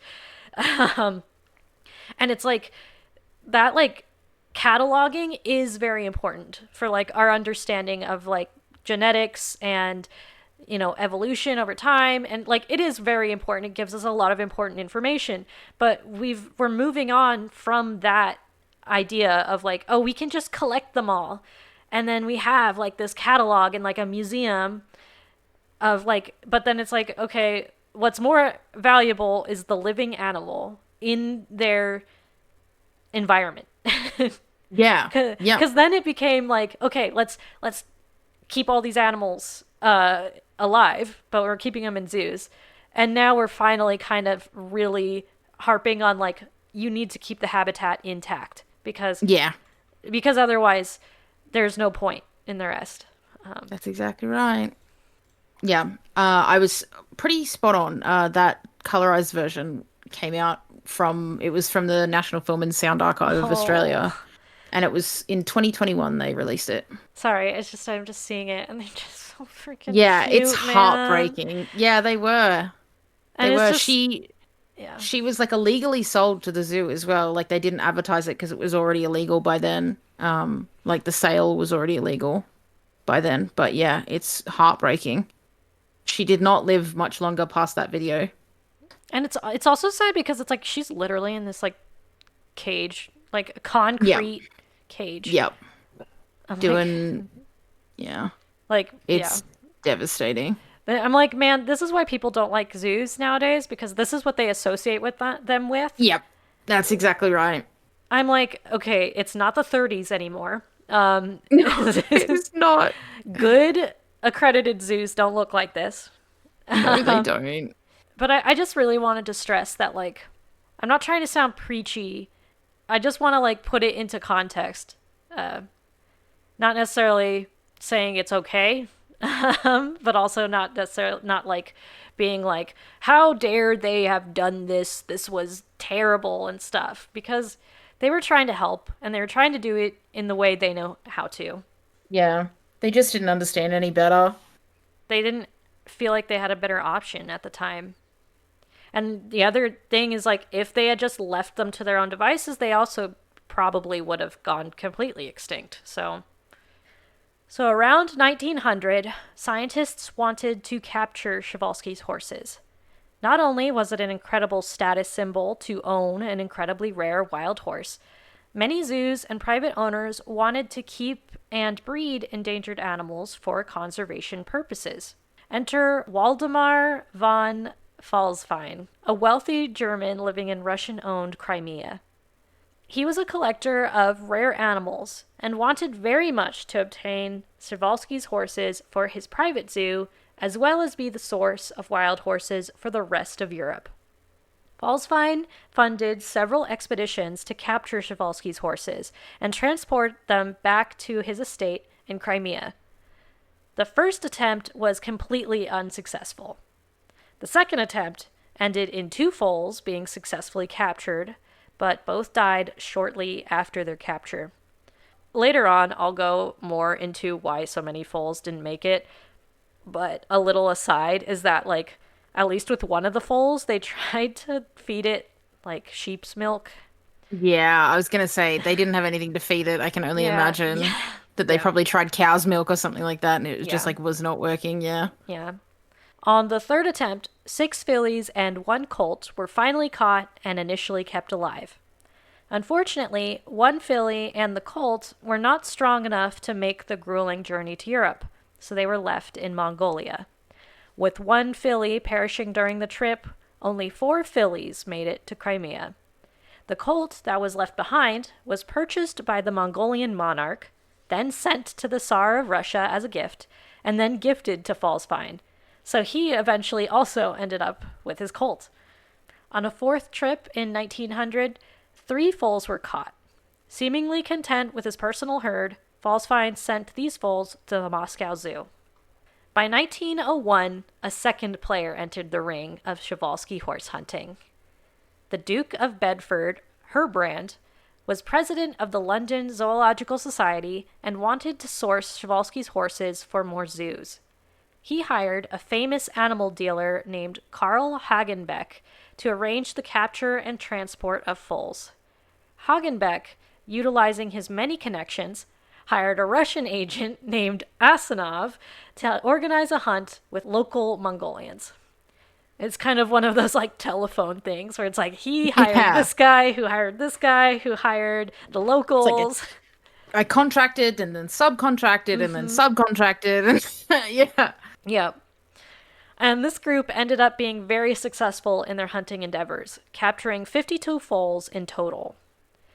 um, and it's like that, like, cataloging is very important for like our understanding of like genetics and, you know, evolution over time. And like it is very important, it gives us a lot of important information, but we're moving on from that idea of like, oh, we can just collect them all, and then we have like this catalog in like a museum of like, but then it's like, okay, what's more valuable is the living animal in their environment. Yeah. Yeah. Because then it became like, okay, let's keep all these animals alive, but we're keeping them in zoos. And now we're finally kind of really harping on like, you need to keep the habitat intact because otherwise there's no point in the rest. That's exactly right. Yeah. I was pretty spot on. That colorized version came out it was from the National Film and Sound Archive of Australia. And it was in 2021 they released it. Sorry, I'm just seeing it and they're just so freaking Yeah, cute, it's man. heartbreaking. Yeah, they were. And they were. just, She was like illegally sold to the zoo as well. Like they didn't advertise it because it was already illegal by then. Like the sale was already illegal by then. But yeah, it's heartbreaking. She did not live much longer past that video. And it's also sad because it's like she's literally in this like cage, like a concrete cage. Yep. I'm Doing, yeah. Like, it's devastating. I'm like, man, this is why people don't like zoos nowadays, because this is what they associate with them with. Yep. That's exactly right. I'm like, okay, it's not the 30s anymore. No, it's not. Good accredited zoos don't look like this. No, they don't. But I just really wanted to stress that, like, I'm not trying to sound preachy. I just want to, like, put it into context. Not necessarily saying it's okay, but also not necessarily, not like being like, how dare they have done this? This was terrible and stuff. Because they were trying to help, and they were trying to do it in the way they know how to. Yeah. They just didn't understand any better. They didn't feel like they had a better option at the time. And the other thing is, like, if they had just left them to their own devices, they also probably would have gone completely extinct. So around 1900, scientists wanted to capture Przewalski's horses. Not only was it an incredible status symbol to own an incredibly rare wild horse, many zoos and private owners wanted to keep and breed endangered animals for conservation purposes. Enter Waldemar von Falsfein, a wealthy German living in Russian-owned Crimea. He was a collector of rare animals and wanted very much to obtain Przewalski's horses for his private zoo, as well as be the source of wild horses for the rest of Europe. Falsfein funded several expeditions to capture Przewalski's horses and transport them back to his estate in Crimea. The first attempt was completely unsuccessful. The second attempt ended in 2 foals being successfully captured, but both died shortly after their capture. Later on, I'll go more into why so many foals didn't make it, but a little aside is that, like, at least with one of the foals, they tried to feed it, like, sheep's milk. Yeah, I was going to say, they didn't have anything to feed it. I can only imagine that they probably tried cow's milk or something like that, and it was just, like, was not working, Yeah. On the third attempt, 6 fillies and 1 colt were finally caught and initially kept alive. Unfortunately, 1 filly and the colt were not strong enough to make the grueling journey to Europe, so they were left in Mongolia. With 1 filly perishing during the trip, only 4 fillies made it to Crimea. The colt that was left behind was purchased by the Mongolian monarch, then sent to the Tsar of Russia as a gift, and then gifted to Falsfine. So he eventually also ended up with his colt. On a fourth trip in 1900, 3 foals were caught. Seemingly content with his personal herd, Falsfine sent these foals to the Moscow Zoo. By 1901, a second player entered the ring of Przewalski horse hunting. The Duke of Bedford, Herbrand, was president of the London Zoological Society and wanted to source Przewalski's horses for more zoos. He hired a famous animal dealer named Karl Hagenbeck to arrange the capture and transport of foals. Hagenbeck, utilizing his many connections, hired a Russian agent named Asanov to organize a hunt with local Mongolians. It's kind of one of those like telephone things where it's like he hired this guy who hired this guy who hired the locals. I contracted and then subcontracted and then subcontracted. And yeah. Yep. And this group ended up being very successful in their hunting endeavors, capturing 52 foals in total.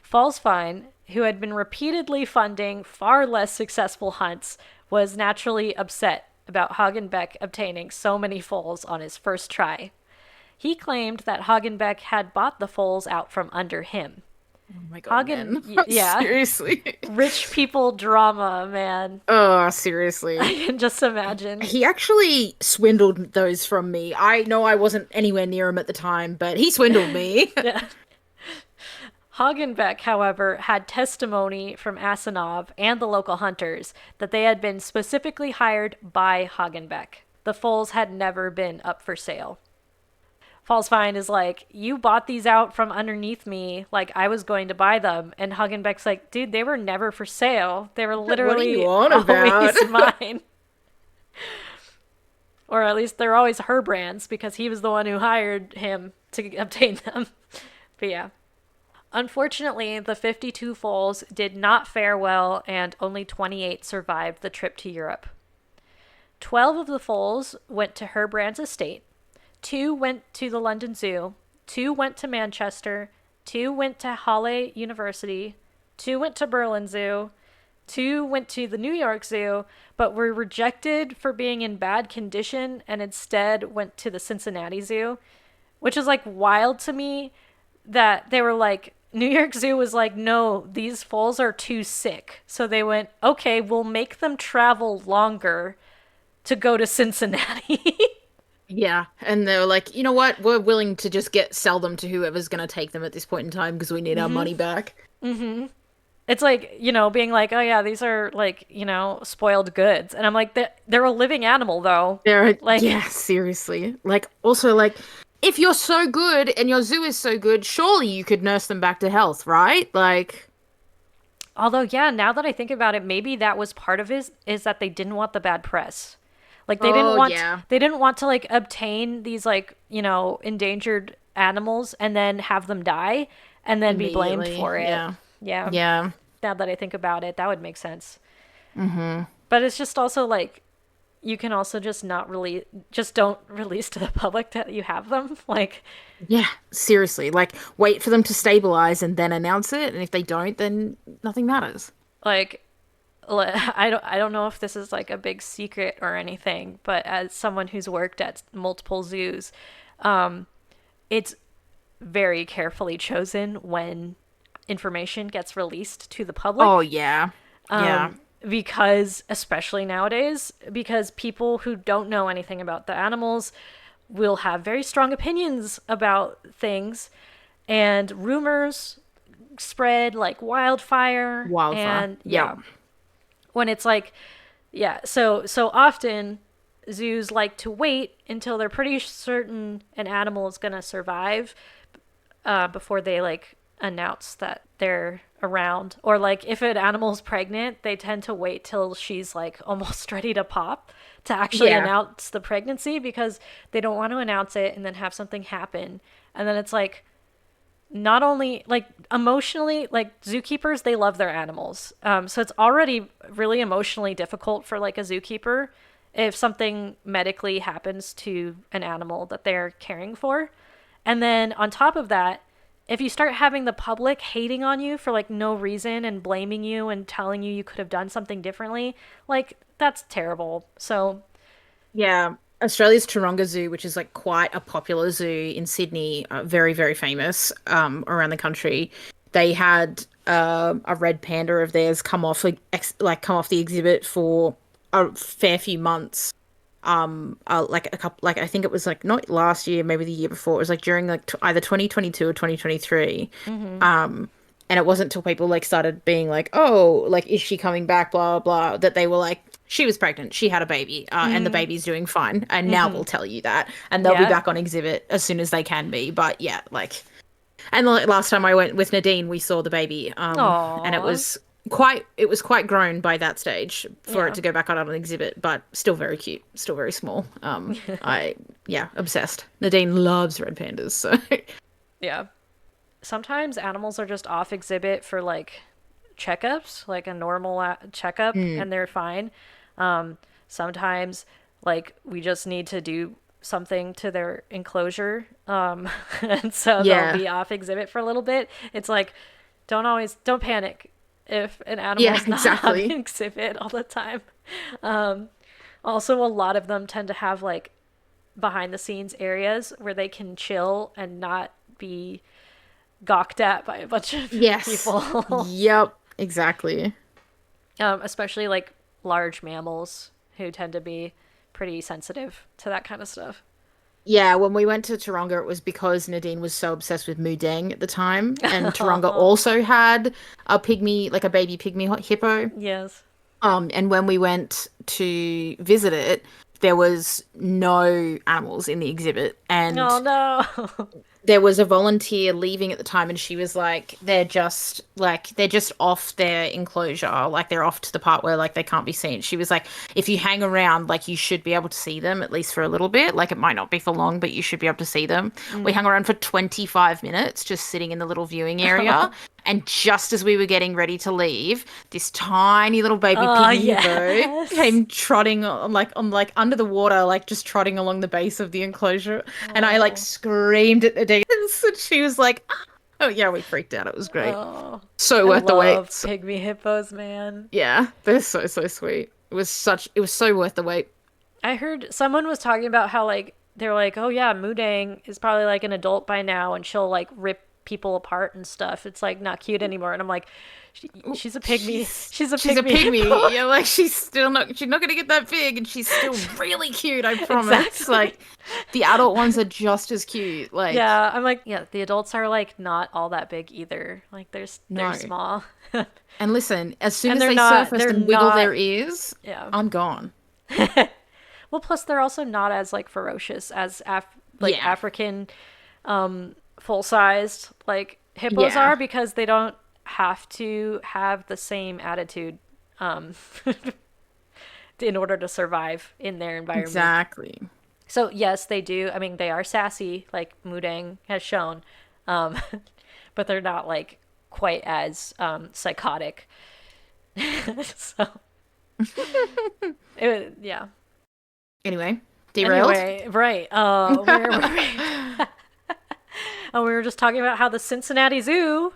Falsfine, who had been repeatedly funding far less successful hunts, was naturally upset about Hagenbeck obtaining so many foals on his first try. He claimed that Hagenbeck had bought the foals out from under him. Oh my god, yeah. Seriously. Rich people drama, man. Oh, seriously. I can just imagine. He actually swindled those from me. I know I wasn't anywhere near him at the time, but he swindled me. Yeah. Hagenbeck, however, had testimony from Asanov and the local hunters that they had been specifically hired by Hagenbeck. The foals had never been up for sale. Falsfine is like, you bought these out from underneath me like I was going to buy them. And Hagenbeck's like, dude, they were never for sale. They were literally always mine. Or at least they're always Herbrand's because he was the one who hired him to obtain them. But yeah. Unfortunately, the 52 foals did not fare well and only 28 survived the trip to Europe. 12 of the foals went to Herbrand's estate. 2 went to the London Zoo, 2 went to Manchester, 2 went to Halle University, 2 went to Berlin Zoo, 2 went to the New York Zoo, but were rejected for being in bad condition and instead went to the Cincinnati Zoo, which is like wild to me that they were like, New York Zoo was like, no, these foals are too sick. So they went, okay, we'll make them travel longer to go to Cincinnati. Yeah, and they were like, you know what? We're willing to just sell them to whoever's going to take them at this point in time because we need our money back. Mm-hmm. It's like, being like, oh yeah, these are like, spoiled goods. And I'm like, they're a living animal though. Yeah, seriously. Like, also like, if you're so good and your zoo is so good, surely you could nurse them back to health, right? Like, although, yeah, now that I think about it, maybe that was part of it is that they didn't want the bad press. Like they didn't want to like obtain these like, endangered animals and then have them die and then be blamed for it. Yeah. Now that I think about it, that would make sense. Mm-hmm. But it's just also like, you can also just don't release to the public that you have them. Like, yeah, seriously. Like, wait for them to stabilize and then announce it. And if they don't, then nothing matters. Like, I don't know if this is like a big secret or anything, but as someone who's worked at multiple zoos, it's very carefully chosen when information gets released to the public. Oh, yeah. Yeah. Because, especially nowadays, because people who don't know anything about the animals will have very strong opinions about things, and rumors spread like wildfire. And yeah. When it's like, yeah, so often zoos like to wait until they're pretty certain an animal is going to survive before they like announce that they're around. Or like if an animal's pregnant, they tend to wait till she's like almost ready to pop to actually announce the pregnancy because they don't want to announce it and then have something happen. And then it's like, not only like emotionally, like zookeepers, they love their animals. So it's already really emotionally difficult for like a zookeeper if something medically happens to an animal that they're caring for. And then on top of that, if you start having the public hating on you for like no reason and blaming you and telling you could have done something differently, like that's terrible. So Yeah. Australia's Taronga Zoo, which is like quite a popular zoo in Sydney, very, very famous around the country. They had a red panda of theirs come off come off the exhibit for a fair few months. Like a couple, like I think it was like not last year, maybe the year before. It was like during like either 2022 or 2023. And it wasn't till people like started being like, oh, like, is she coming back? Blah, blah, blah. That they were like, she was pregnant. She had a baby, and the baby's doing fine. And now we'll tell you that. And they'll be back on exhibit as soon as they can be. But yeah, like, and the last time I went with Nadine, we saw the baby. And it was quite grown by that stage for it to go back on an exhibit, but still very cute, still very small. Obsessed. Nadine loves red pandas, so yeah. Sometimes animals are just off exhibit for like checkups, like a normal checkup, and they're fine. Sometimes like we just need to do something to their enclosure, and so they'll be off exhibit for a little bit. It's like, don't panic if an animal's not on exhibit all the time. Also, a lot of them tend to have like behind the scenes areas where they can chill and not be gawked at by a bunch of people. Yep, exactly. Especially like large mammals who tend to be pretty sensitive to that kind of stuff. Yeah, when we went to Taronga, it was because Nadine was so obsessed with Mudang at the time, and Taronga also had a pygmy, like a baby pygmy hippo. Yes. And when we went to visit it, there was no animals in the exhibit, and oh no. There was a volunteer leaving at the time, and she was like, they're just off their enclosure, like they're off to the part where like they can't be seen. She was like, if you hang around, like you should be able to see them at least for a little bit. Like it might not be for long, but you should be able to see them. We hung around for 25 minutes just sitting in the little viewing area. And just as we were getting ready to leave, this tiny little baby pygmy hippo came trotting on like under the water, like just trotting along the base of the enclosure. And I like screamed at Nadine, and she was like, "Oh yeah," we freaked out. It was great. So worth the wait. Pygmy hippos, man. Yeah, they're so sweet. It was so worth the wait. I heard someone was talking about how like they're like, oh yeah, Mudang is probably like an adult by now, and she'll like rip people apart and stuff. It's like not cute anymore. And I'm like, she's a pygmy. She's a pygmy. Yeah, like she's not gonna get that big, and she's still really cute, I promise. Exactly. Like the adult ones are just as cute. Like yeah, I'm like, yeah, the adults are like not all that big either. Like they're small. And listen, as soon as they surface and wiggle their ears, I'm gone. Well, plus they're also not as like ferocious as African full-sized like hippos are, because they don't have to have the same attitude in order to survive in their environment. Exactly. So yes, they do. I mean, they are sassy, like Mudang has shown, but they're not like quite as psychotic. So yeah. Anyway, derailed. Right. Where were we? Oh, we were just talking about how the Cincinnati Zoo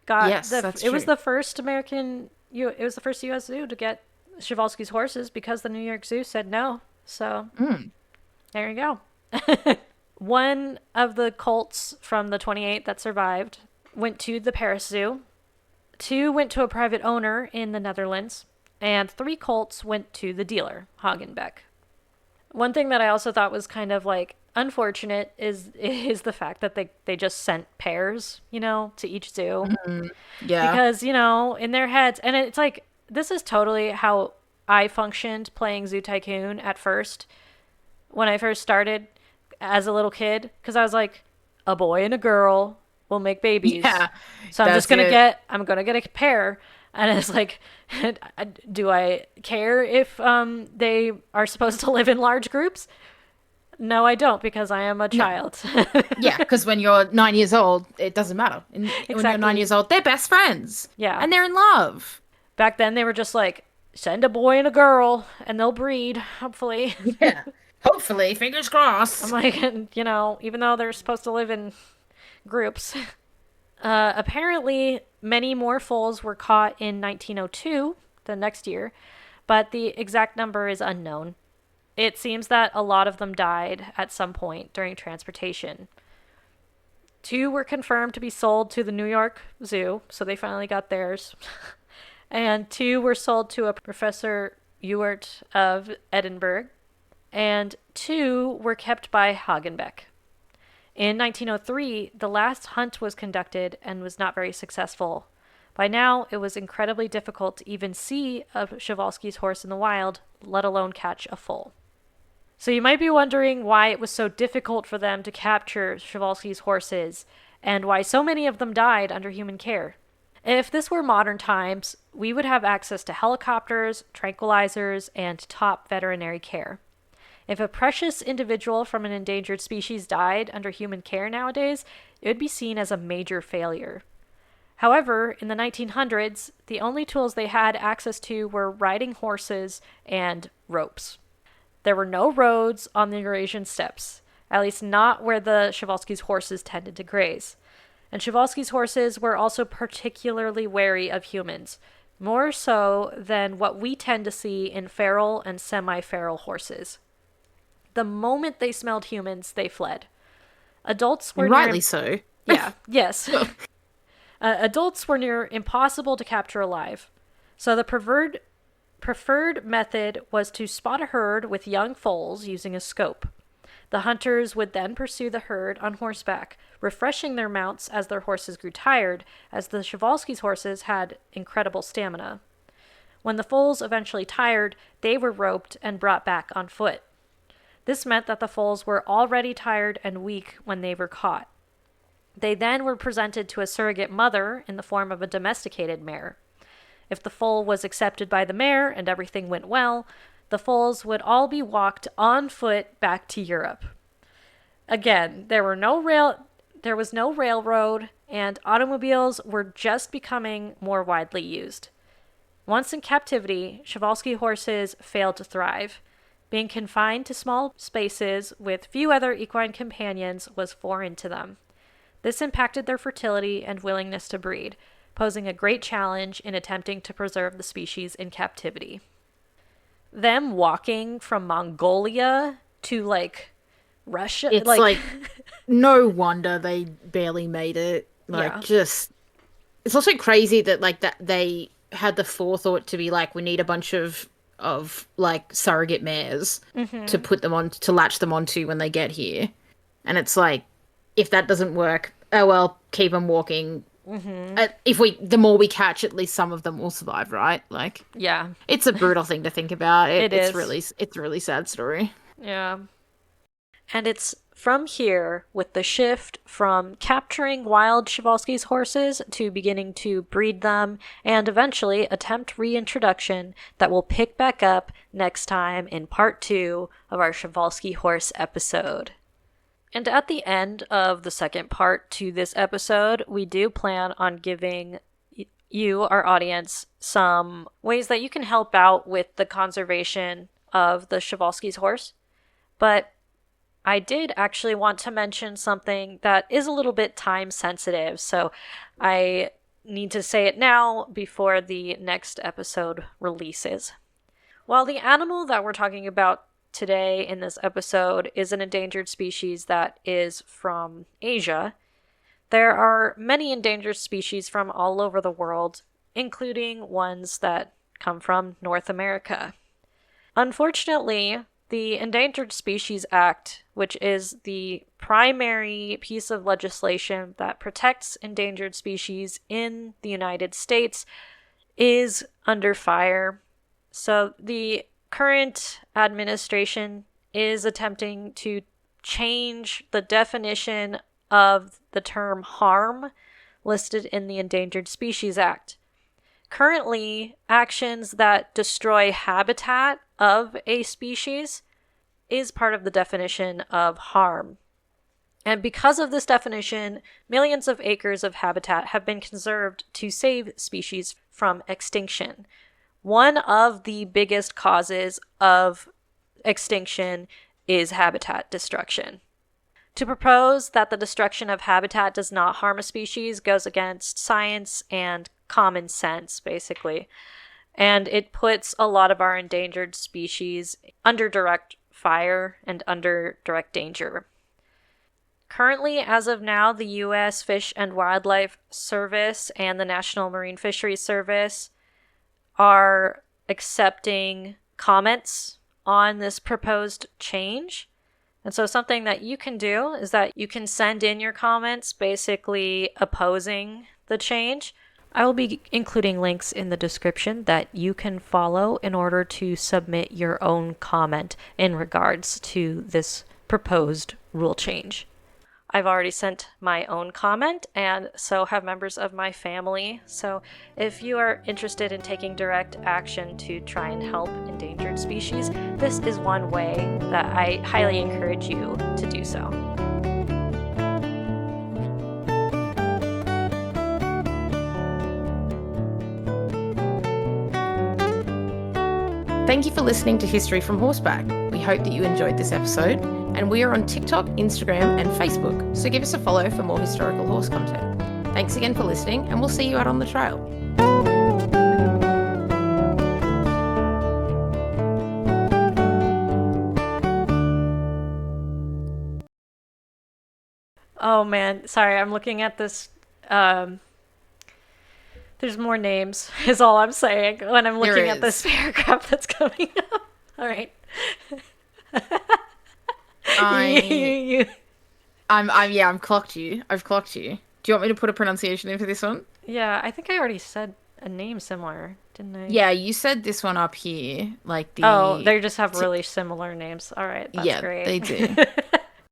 got. Yes, that's true. It was the first it was the first U.S. zoo to get Przewalski's horses because the New York Zoo said no. So there you go. One of the colts from the 28 that survived went to the Paris Zoo. 2 went to a private owner in the Netherlands, and 3 colts went to the dealer, Hagenbeck. One thing that I also thought was kind of like unfortunate is the fact that they just sent pairs, to each zoo. Yeah. Because, in their heads, and it's like, this is totally how I functioned playing Zoo Tycoon at first, when I first started as a little kid, because I was like, a boy and a girl will make babies. Yeah. So I'm gonna get a pair. And it's like, do I care if they are supposed to live in large groups? No, I don't, because I am a child. Yeah, because when you're 9 years old, it doesn't matter. Exactly. When you're 9 years old, they're best friends. Yeah. And they're in love. Back then, they were just like, send a boy and a girl, and they'll breed, hopefully. Yeah. Hopefully, fingers crossed. I'm like, even though they're supposed to live in groups. Apparently, many more foals were caught in 1902, the next year, but the exact number is unknown. It seems that a lot of them died at some point during transportation. 2 were confirmed to be sold to the New York Zoo, so they finally got theirs. And 2 were sold to a Professor Ewart of Edinburgh. And 2 were kept by Hagenbeck. In 1903, the last hunt was conducted and was not very successful. By now, it was incredibly difficult to even see a Przewalski's horse in the wild, let alone catch a foal. So you might be wondering why it was so difficult for them to capture Przewalski's horses, and why so many of them died under human care. If this were modern times, we would have access to helicopters, tranquilizers, and top veterinary care. If a precious individual from an endangered species died under human care nowadays, it would be seen as a major failure. However, in the 1900s, the only tools they had access to were riding horses and ropes. There were no roads on the Eurasian steppes, at least not where the Przewalski's horses tended to graze. And Przewalski's horses were also particularly wary of humans, more so than what we tend to see in feral and semi-feral horses. The moment they smelled humans, they fled. Adults were rightly so. Yeah, yes. Adults were near impossible to capture alive. So the preferred method was to spot a herd with young foals using a scope. The hunters would then pursue the herd on horseback, refreshing their mounts as their horses grew tired, as the Przewalski's horses had incredible stamina. When the foals eventually tired, they were roped and brought back on foot. This meant that the foals were already tired and weak when they were caught. They then were presented to a surrogate mother in the form of a domesticated mare. If the foal was accepted by the mare and everything went well, the foals would all be walked on foot back to Europe. Again, there was no railroad, and automobiles were just becoming more widely used. Once in captivity, Przewalski horses failed to thrive. Being confined to small spaces with few other equine companions was foreign to them. This impacted their fertility and willingness to breed, posing a great challenge in attempting to preserve the species in captivity. Them walking from Mongolia to, Russia. It's no wonder they barely made it. It's also crazy that, that they had the forethought to be we need a bunch of surrogate mares to put them on, to latch them onto when they get here. And it's if that doesn't work, oh well, keep them walking. The more we catch, at least some of them will survive, right? Yeah, it's a brutal thing to think about. It's a really sad story. Yeah. And it's from here, with the shift from capturing wild Przewalski's horses to beginning to breed them and eventually attempt reintroduction, that we'll pick back up next time in part 2 of our Przewalski horse episode. And at the end of the second part to this episode, we do plan on giving you, our audience, some ways that you can help out with the conservation of the Przewalski's horse. But I did actually want to mention something that is a little bit time sensitive, so I need to say it now before the next episode releases. While the animal that we're talking about today in this episode is an endangered species that is from Asia, there are many endangered species from all over the world, including ones that come from North America. Unfortunately, the Endangered Species Act, which is the primary piece of legislation that protects endangered species in the United States, is under fire. So the current administration is attempting to change the definition of the term harm listed in the Endangered Species Act. Currently, actions that destroy habitat of a species is part of the definition of harm. And because of this definition, millions of acres of habitat have been conserved to save species from extinction. One of the biggest causes of extinction is habitat destruction. To propose that the destruction of habitat does not harm a species goes against science and common sense, basically. And it puts a lot of our endangered species under direct fire and under direct danger. Currently, as of now, the U.S. Fish and Wildlife Service and the National Marine Fisheries Service are accepting comments on this proposed change. And so something that you can do is that you can send in your comments basically opposing the change. I will be including links in the description that you can follow in order to submit your own comment in regards to this proposed rule change. I've already sent my own comment, and so have members of my family. So if you are interested in taking direct action to try and help endangered species, this is one way that I highly encourage you to do so. Thank you for listening to History from Horseback. We hope that you enjoyed this episode, and we are on TikTok, Instagram, and Facebook, so give us a follow for more historical horse content. Thanks again for listening, and we'll see you out on the trail. Oh man, sorry, I'm looking at this. There's more names, is all I'm saying, when I'm looking at this paragraph that's coming up. All right. I'm clocked you. I've clocked you. Do you want me to put a pronunciation in for this one? Yeah, I think I already said a name similar, didn't I? Yeah, you said this one up here, like the. Oh, they just have really similar names. All right, that's great. Yeah, they do.